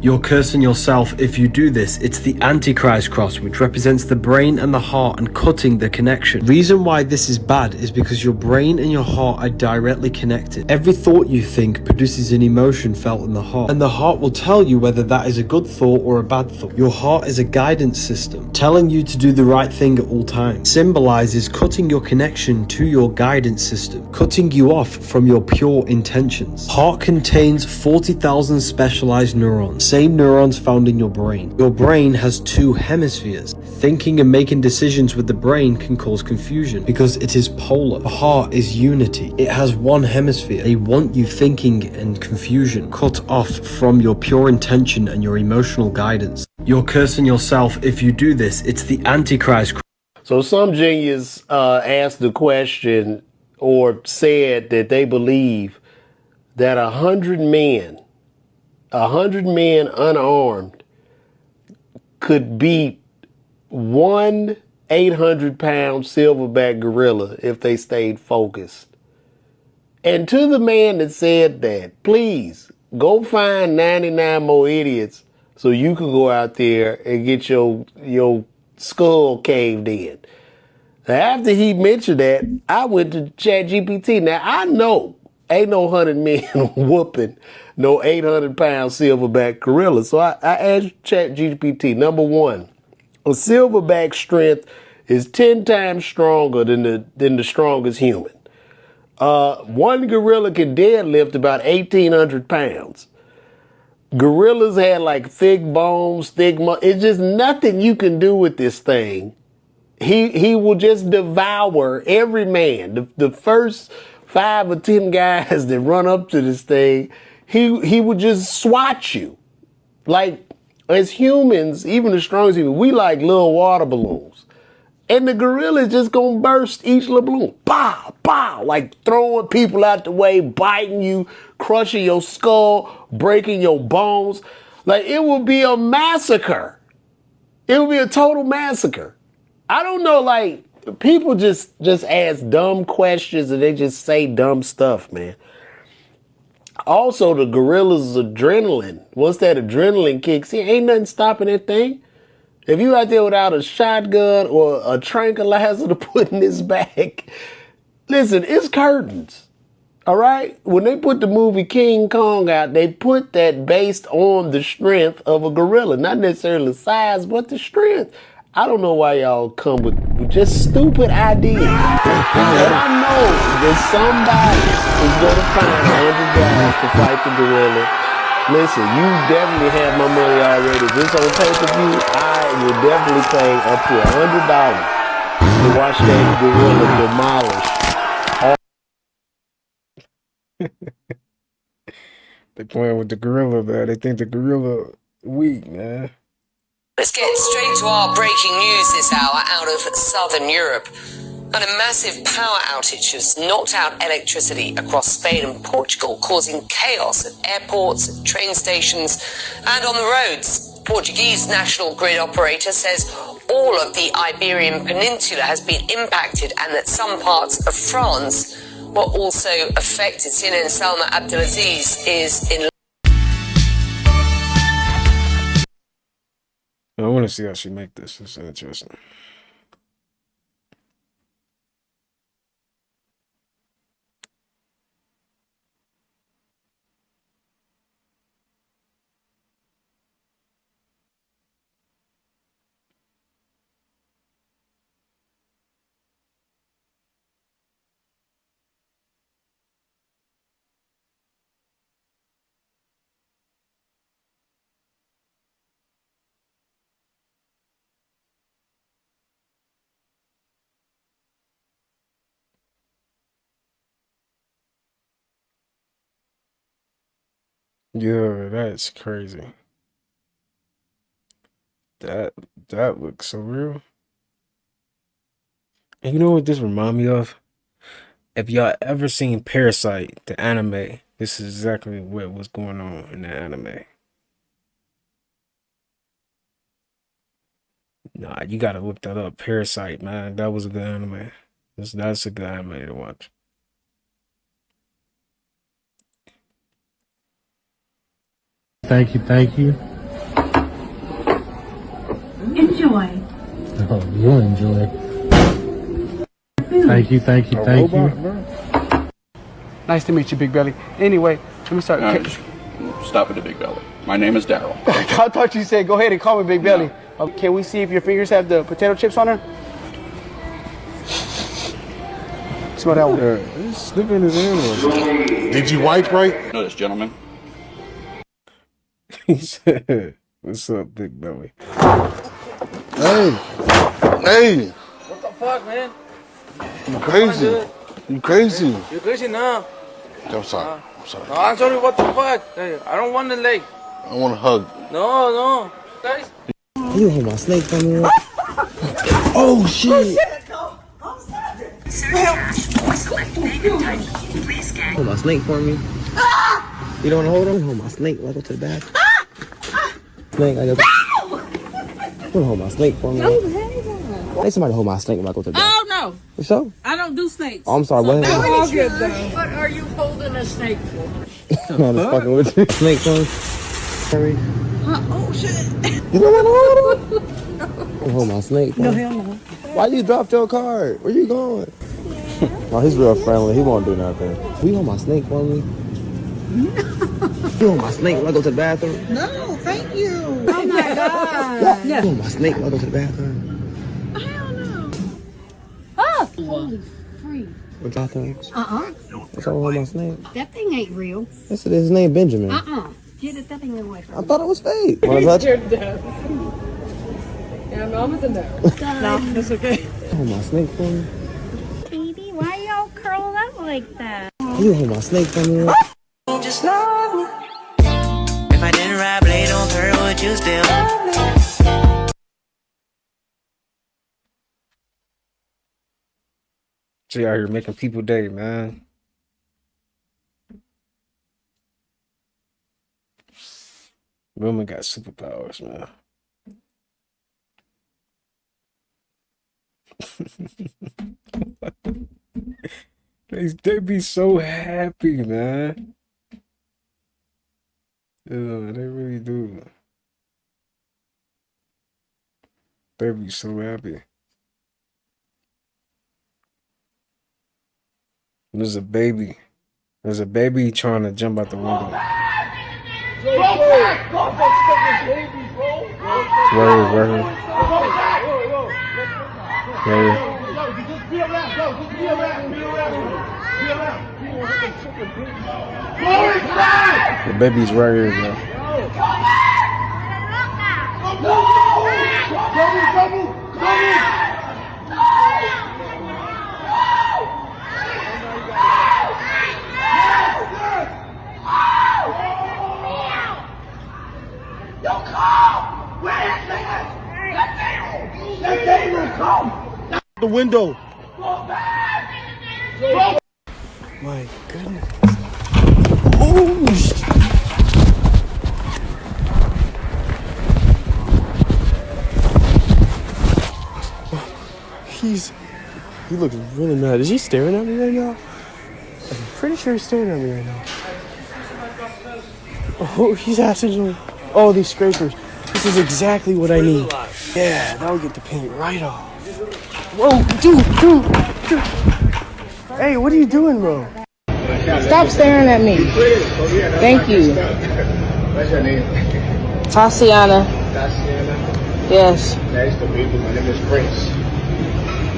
[SPEAKER 20] You're cursing yourself if you do this. It's the Antichrist cross, which represents the brain and the heart and cutting the connection. Reason why this is bad is because your brain and your heart are directly connected. Every thought you think produces an emotion felt in the heart, and the heart will tell you whether that is a good thought or a bad thought. Your heart is a guidance system, telling you to do the right thing at all times. Symbolizes cutting your connection to your guidance system, cutting you off from your pure intentions. Heart contains 40,000 specialized neurons. Same neurons found in your brain. Your brain has two hemispheres. Thinking and making decisions with the brain can cause confusion because it is polar. The heart is unity. It has one hemisphere. They want you thinking and confusion, cut off from your pure intention and your emotional guidance. You're cursing yourself if you do this. It's the Antichrist.
[SPEAKER 23] So some genius asked the question or said that they believe that 100 men unarmed could beat one 800-pound silverback gorilla if they stayed focused. And to the man that said that, please go find 99 more idiots so you can go out there and get your skull caved in. Now, after he mentioned that, I went to ChatGPT. Now, I know ain't no 100 men whooping no 800-pound silverback gorilla. So I asked ChatGPT, number one, a silverback strength is 10 times stronger than the strongest human. One gorilla can deadlift about 1,800 pounds. Gorillas had like thick bones, it's just nothing you can do with this thing. He will just devour every man. The first 5 or 10 guys that run up to this thing, he would just swat you. Like, as humans, even the strongest people, we like little water balloons. And the gorilla is just gonna burst each little balloon. Pow, pow, like throwing people out the way, biting you, crushing your skull, breaking your bones. Like, it will be a massacre. It will be a total massacre. I don't know, like, people just ask dumb questions and they just say dumb stuff, man. Also, the gorilla's adrenaline. Once that adrenaline kicks in, ain't nothing stopping that thing. If you out there without a shotgun or a tranquilizer to put in his bag, listen, it's curtains. All right? When they put the movie King Kong out, they put that based on the strength of a gorilla. Not necessarily the size, but the strength. I don't know why y'all come with just stupid ideas. But I know that somebody is going to find $100 to fight the gorilla. Listen, you definitely have my money already. If it's on pay-per-view, I will definitely pay up to $100 to watch that gorilla demolish.
[SPEAKER 1] They playing with the gorilla, man. They think the gorilla weak, man.
[SPEAKER 25] Let's get straight to our breaking news this hour out of southern Europe. And a massive power outage has knocked out electricity across Spain and Portugal, causing chaos at airports, at train stations and on the roads. Portuguese national grid operator says all of the Iberian Peninsula has been impacted and that some parts of France were also affected. CNN's Salma Abdelaziz is in.
[SPEAKER 1] I want to see how she make this. It's interesting. Yeah, that's crazy. That that looks so real. And you know what this remind me of? If y'all ever seen Parasite, the anime, this is exactly what was going on in the anime. Nah, you gotta look that up. Parasite, man. That was a good anime. That's a good anime to watch.
[SPEAKER 19] Thank you, thank you.
[SPEAKER 18] Enjoy.
[SPEAKER 19] Oh, you'll enjoy. Thank you, thank you, thank you.
[SPEAKER 1] Bro.
[SPEAKER 5] Nice to meet you, Big Belly. Anyway, let me start.
[SPEAKER 6] Stop at the Big Belly. My name is Daryl.
[SPEAKER 5] I thought you said go ahead and call me Big Belly. Can we see if your fingers have the potato chips on her? Smell that one.
[SPEAKER 1] He's sniffing his animals.
[SPEAKER 6] Did you wipe right? Notice, gentlemen.
[SPEAKER 1] He said, "What's up, Big Belly?"
[SPEAKER 21] Hey, hey,
[SPEAKER 15] What the fuck, man?
[SPEAKER 21] you crazy? You crazy?
[SPEAKER 15] You're crazy now.
[SPEAKER 21] I'm sorry. I'm sorry.
[SPEAKER 15] No, I'm sorry, what the fuck? Hey, I don't want the leg.
[SPEAKER 21] I want a hug.
[SPEAKER 15] No. Guys.
[SPEAKER 22] You hold my snake for me. Oh shit! Hold my snake for me. You don't want to hold him? Hold my snake. I'll go to the bathroom. Snake, I go. You wanna hold my snake for me? Hey, somebody hold my snake when I go to the bathroom.
[SPEAKER 14] Oh no!
[SPEAKER 22] What's up?
[SPEAKER 14] I don't do snakes.
[SPEAKER 22] Oh, I'm sorry. What?
[SPEAKER 14] What are you holding a snake for?
[SPEAKER 22] I'm just fucking with you. Snake for me. Sorry.
[SPEAKER 14] Oh shit!
[SPEAKER 22] You don't want to hold him? You hold my snake for me.
[SPEAKER 14] hell no.
[SPEAKER 22] Why you dropped your card? Where you going? Oh, he's real friendly. He won't do nothing. Will you hold my snake for me? You hold my snake when I go to the bathroom?
[SPEAKER 14] No, thank you. Oh my god.
[SPEAKER 22] You hold my snake when I go to the bathroom?
[SPEAKER 18] Oh, holy free.
[SPEAKER 22] What bathroom? What's wrong with my snake?
[SPEAKER 18] That thing ain't real.
[SPEAKER 22] Yes, it is. His name Benjamin.
[SPEAKER 18] Get it, that thing away from
[SPEAKER 22] I thought it was fake.
[SPEAKER 18] He's
[SPEAKER 22] Wanna touch it?
[SPEAKER 18] scared to death. Yeah, Mom is in there. No,
[SPEAKER 14] that's okay.
[SPEAKER 22] Hold my snake for me.
[SPEAKER 18] Baby, why y'all curled up like that?
[SPEAKER 22] You hold my snake for me.
[SPEAKER 24] Just love me. If I didn't ride blade on her, would you still love me?
[SPEAKER 1] She out here making people day, man. Women got superpowers, man. They be so happy, man. Yeah, they really do. They be so happy. There's a baby. There's a baby trying to jump out the window. Word. The baby's right here, bro.
[SPEAKER 21] The window.
[SPEAKER 19] My goodness.
[SPEAKER 21] Oh shit.
[SPEAKER 19] He looks really mad. Is he staring at me right now? I'm pretty sure he's staring at me right now. Oh, he's asking me. Oh, these scrapers.
[SPEAKER 5] This is exactly what I need. Yeah, that'll get the paint right off. Whoa, dude. Hey, what are you doing, bro?
[SPEAKER 18] Stop staring at me. Thank you.
[SPEAKER 21] What's your name?
[SPEAKER 18] Tatiana.
[SPEAKER 21] Tatiana.
[SPEAKER 18] Yes.
[SPEAKER 21] Nice to meet you. My name is Prince.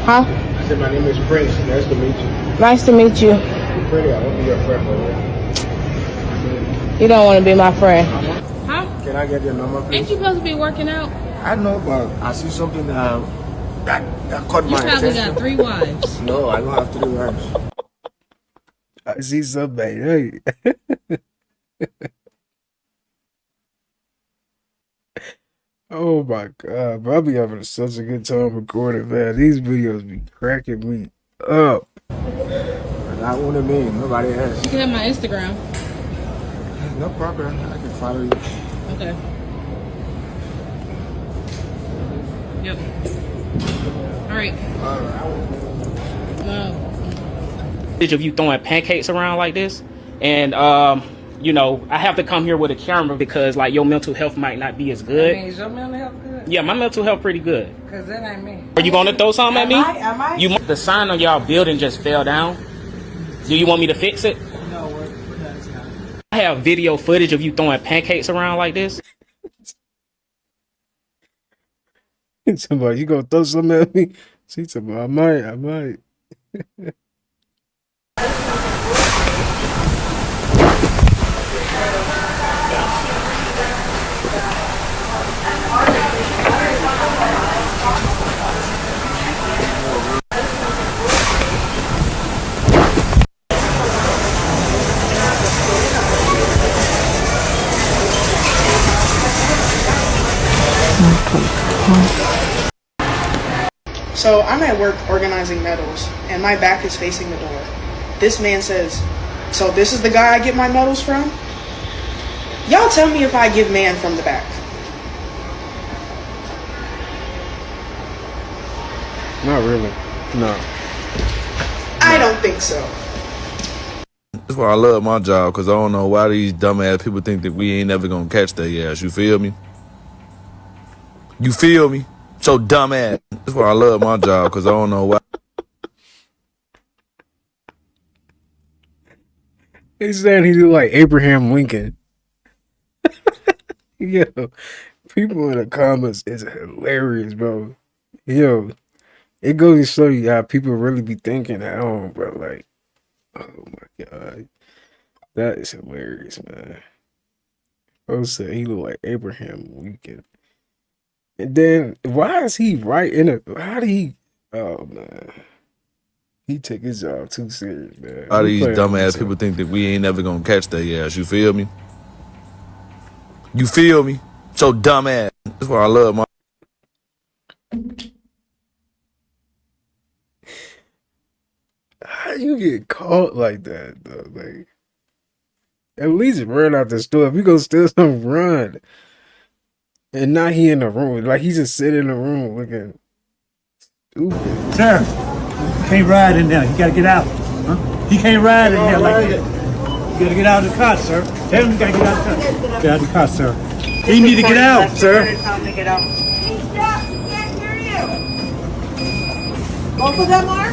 [SPEAKER 18] Huh?
[SPEAKER 21] I said my name is Prince. Nice to meet you.
[SPEAKER 18] Nice to meet you.
[SPEAKER 21] You're pretty. I want to be your friend, bro.
[SPEAKER 18] You don't want to be my friend.
[SPEAKER 21] Huh? Can I get your number, please?
[SPEAKER 18] Ain't you supposed to be working out?
[SPEAKER 21] I know, but I see something that caught my attention.
[SPEAKER 18] You probably got 3 wives.
[SPEAKER 21] No, I don't have 3 wives.
[SPEAKER 1] I see something. Hey. Oh my God, bro. I be having such a good time recording, man. These videos be cracking me up.
[SPEAKER 21] Not only me, nobody else.
[SPEAKER 18] You can have my Instagram.
[SPEAKER 21] No problem. I can follow you.
[SPEAKER 18] Okay. Yep. All right. No.
[SPEAKER 16] Of you throwing pancakes around like this, and you know, I have to come here with a camera because like your mental health might not be as good.
[SPEAKER 14] I mean, is your mental health good?
[SPEAKER 16] Yeah, my mental health pretty good.
[SPEAKER 14] Cause that ain't me.
[SPEAKER 16] Are you gonna throw something at me?
[SPEAKER 14] Am I?
[SPEAKER 16] The sign on y'all building just fell down. Do you want me to fix it?
[SPEAKER 14] No, we're done.
[SPEAKER 16] I have video footage of you throwing pancakes around like this.
[SPEAKER 1] Somebody, you gonna throw something at me? She said, I might.
[SPEAKER 5] So I'm at work organizing medals, and my back is facing the door. This man says, so this is the guy I get my medals from? Y'all tell me if I give man from the back.
[SPEAKER 1] Not really. No.
[SPEAKER 5] I don't think so.
[SPEAKER 3] That's why I love my job, because I don't know why these dumbass people think that we ain't never gonna catch their ass. You feel me? You feel me? So dumbass. That's why I love my job, because I don't know why.
[SPEAKER 1] He said he look like Abraham Lincoln. Yo, people in the comments is hilarious, bro. Yo, it goes to show you how people really be thinking at home, bro. Like, oh my God. That is hilarious, man. Bro said he look like Abraham Lincoln. And then, why is he right in it? How did he? Oh, man. He take his job too serious, man.
[SPEAKER 3] All these dumbass people think that we ain't never gonna catch their ass. You feel me? You feel me? So dumbass. That's why I love my.
[SPEAKER 1] How you get caught like that, though? Like, at least run out the store. If you go steal something, run. And not he in the room. Like, he just sitting in the room looking stupid.
[SPEAKER 4] Sir, you can't ride in there. You gotta get out. Huh? You can't ride in there like that. You gotta get out of the car, sir. Tell him you gotta get out of the car. Get out of the car, sir. You need to get out, sir.
[SPEAKER 17] Both of them are?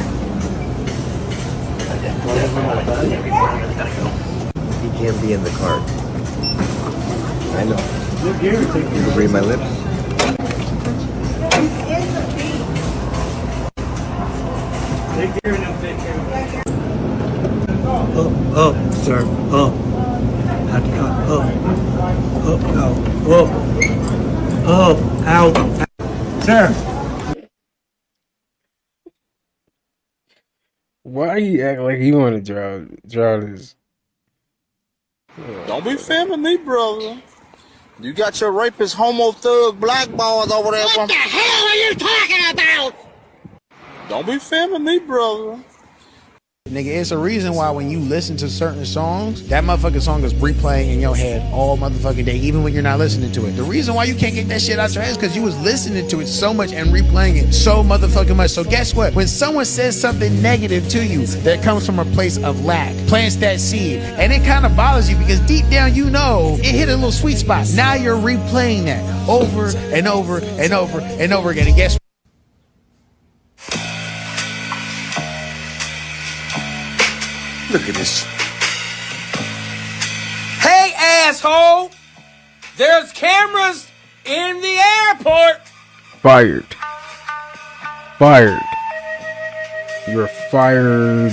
[SPEAKER 22] He can't be in the car. I know. You can read my lips. Up, sir. Up. Out the car. Up, no. Up, out. Sir.
[SPEAKER 1] Why he act like he want to drive this?
[SPEAKER 21] Don't be filming me, brother. You got your rapist, homo thug, black balls over there.
[SPEAKER 10] What the hell are you talking about?
[SPEAKER 21] Don't be filming me, brother.
[SPEAKER 7] nigga. It's a reason why when you listen to certain songs, that motherfucking song is replaying in your head all motherfucking day, even when you're not listening to it. The reason why you can't get that shit out your head is because you was listening to it so much and replaying it so motherfucking much. So guess what? When someone says something negative to you that comes from a place of lack, plants that seed, and it kind of bothers you because deep down you know it hit a little sweet spot. Now you're replaying that over and over and over and over again. And guess what?
[SPEAKER 16] Look at this. Hey, asshole! There's cameras in the airport.
[SPEAKER 1] Fired. Fired. You're fired.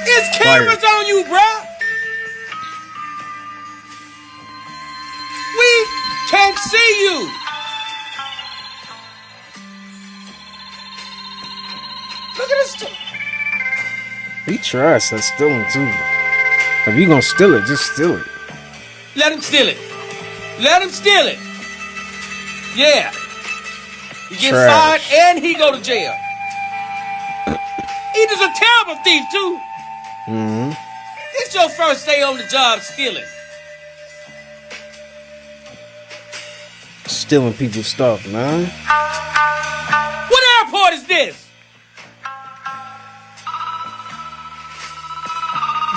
[SPEAKER 16] It's cameras on you, bruh. We can't see you. Look at this.
[SPEAKER 1] He tries to stealing too. If you gonna steal it, just steal it.
[SPEAKER 16] Let him steal it. Let him steal it. Yeah. He gets
[SPEAKER 1] Trash.
[SPEAKER 16] fired and he go to jail. He just a terrible thief too.
[SPEAKER 1] Mm-hmm.
[SPEAKER 16] This your first day on the job stealing.
[SPEAKER 1] Stealing people's stuff, man.
[SPEAKER 16] What airport is this?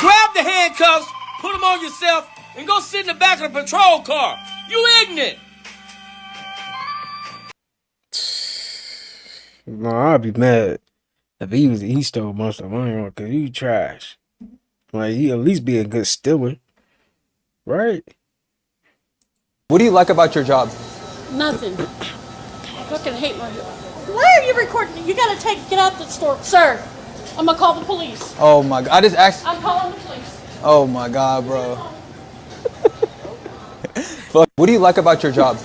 [SPEAKER 16] Grab the handcuffs, put them on yourself, and go sit in the back of the patrol car. You ignorant.
[SPEAKER 1] No, I'd be mad if he stole my stuff. I ain't gonna, cause you trash. Like, he at least be a good stealer, right?
[SPEAKER 9] What do you like about your job?
[SPEAKER 10] Nothing. I fucking hate my job. Why are you recording? You gotta get out the store. Sir, I'm gonna call the police.
[SPEAKER 9] Oh my god, I just asked.
[SPEAKER 10] I'm calling the police.
[SPEAKER 9] Oh my god, bro. Fuck. What do you like about your job?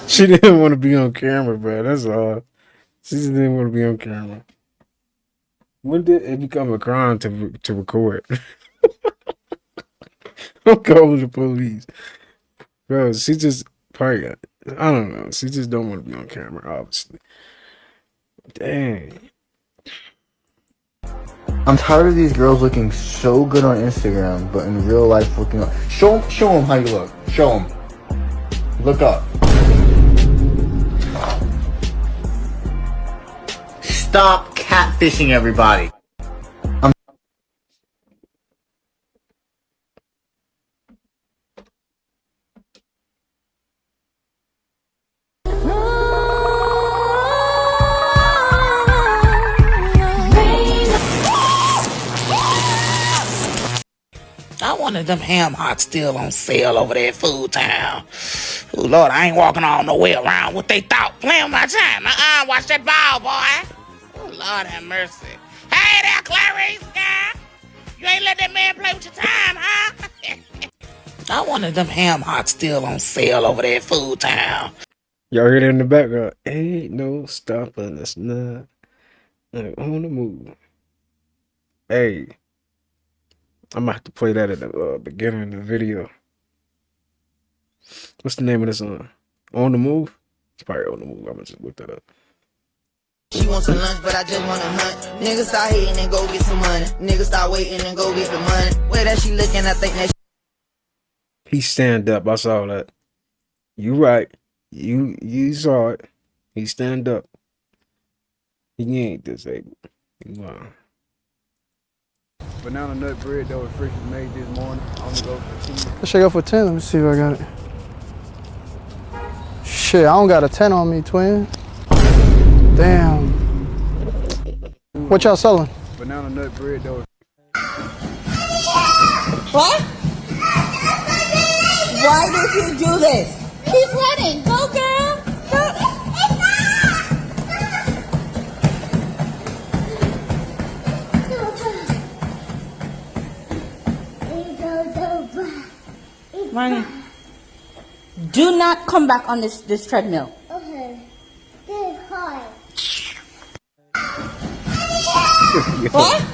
[SPEAKER 1] She didn't want to be on camera, bro. That's all. She just didn't want to be on camera. When did it become a crime to record? I'm calling the police. Bro, she just probably, I don't know. She just don't want to be on camera, obviously. Dang.
[SPEAKER 22] I'm tired of these girls looking so good on Instagram, but in real life looking up. Show them how you look. Show them. Look up. Stop catfishing everybody.
[SPEAKER 11] I wanted them ham hocks still on sale over there at Food Town. Oh, Lord, I ain't walking all no way around what they thought. Playing with my time. Watch that ball, boy. Oh, Lord have mercy. Hey there, Clarice, girl. You ain't let that man play with your time, huh? I wanted them ham hocks still on sale over there at Food Town.
[SPEAKER 1] Y'all hear that in the background? Ain't no stopping us now. On the move. Hey. I'm gonna have to play that at the beginning of the video. What's the name of this song? On the Move? It's probably On the Move. I'm gonna just look that up.
[SPEAKER 12] She wants some lunch, but I just wanna hunt. Niggas start hating and go get some money. Niggas start waiting and go get the money. Where that she looking, I think that
[SPEAKER 1] He stand up. I saw that. You right. You saw it. He stand up. He ain't disabled. Wow.
[SPEAKER 26] Banana nut bread that was freshly made this morning. I'm gonna go for 10.
[SPEAKER 27] Let's go for 10. Let me see if I got it. Shit, I don't got a 10 on me, twin. Damn. What y'all selling?
[SPEAKER 26] Banana nut bread that was.
[SPEAKER 12] What? Why did you do this? Keep running. Go, girl. Go.
[SPEAKER 10] Money. Do not come back on this treadmill.
[SPEAKER 12] Okay. Get high.
[SPEAKER 10] What?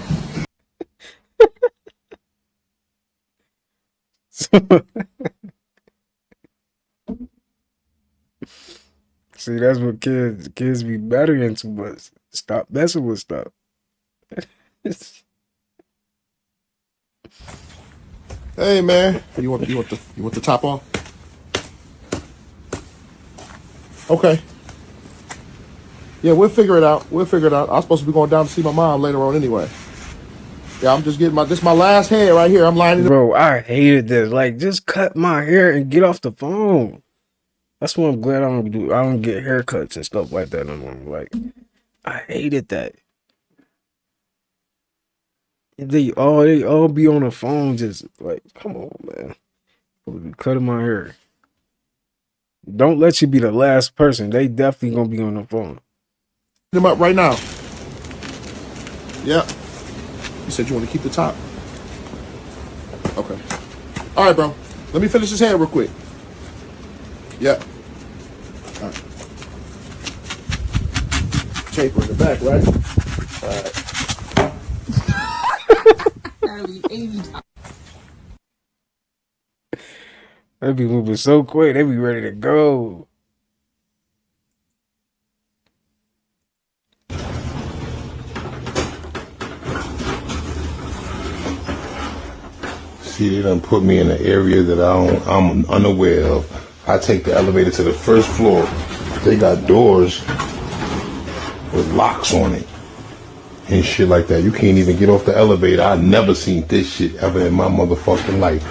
[SPEAKER 1] See, that's what kids be better into, but stop messing with stuff.
[SPEAKER 2] Hey man, you want the top off? Okay. Yeah, we'll figure it out. We'll figure it out. I'm supposed to be going down to see my mom later on anyway. Yeah, I'm just getting this my last hair right here. I'm lining up.
[SPEAKER 1] Bro, I hated this. Like, just cut my hair and get off the phone. That's what I'm glad I don't do. I don't get haircuts and stuff like that no more. Like, I hated that. They all be on the phone, just like, come on, man. Cutting my hair. Don't let you be the last person. They definitely gonna be on the phone.
[SPEAKER 2] Them up right now. Yeah. You said you want to keep the top. Okay. All right, bro. Let me finish this hair real quick. Yeah. All right. Taper in the back, right? All right.
[SPEAKER 1] They be moving so quick. They be ready to go.
[SPEAKER 6] See, they done put me in an area that I'm unaware of. I take the elevator to the first floor. They got doors with locks on it and shit like that. You can't even get off the elevator. I never seen this shit ever in my motherfucking life.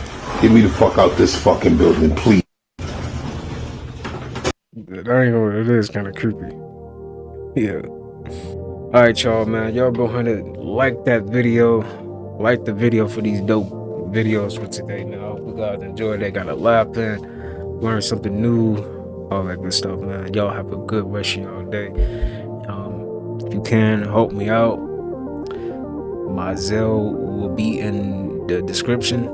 [SPEAKER 6] Get me the fuck out this fucking building, please.
[SPEAKER 1] That ain't gonna, it is kind of creepy. Yeah. All right, y'all, man. Y'all go ahead and like that video. Like the video for these dope videos for today, man. I hope you guys enjoyed it. Got a laugh in, learned something new, all that good stuff, man. Y'all have a good rest of y'all day. If you can, help me out. My Zelle will be in the description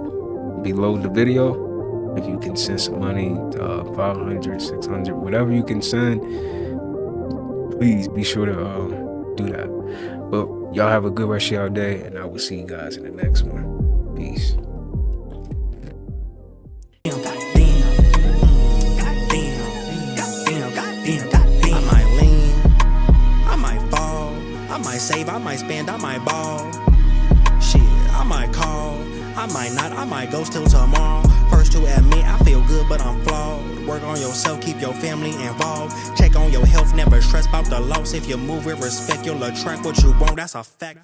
[SPEAKER 1] below the video. If you can send some money, 500, 600, whatever you can send, please be sure to do that. But y'all have a good rest of y'all day, and I will see you guys in the next one. Peace.
[SPEAKER 8] I might lean, I might fall, I might save, I might spend, I might ball. Shit, I might call, I might not, I might ghost till tomorrow. First to admit I feel good but I'm flawed. Work on yourself, keep your family involved. Check on your health, never stress about the loss. If you move with respect, you'll attract what you want, that's a fact.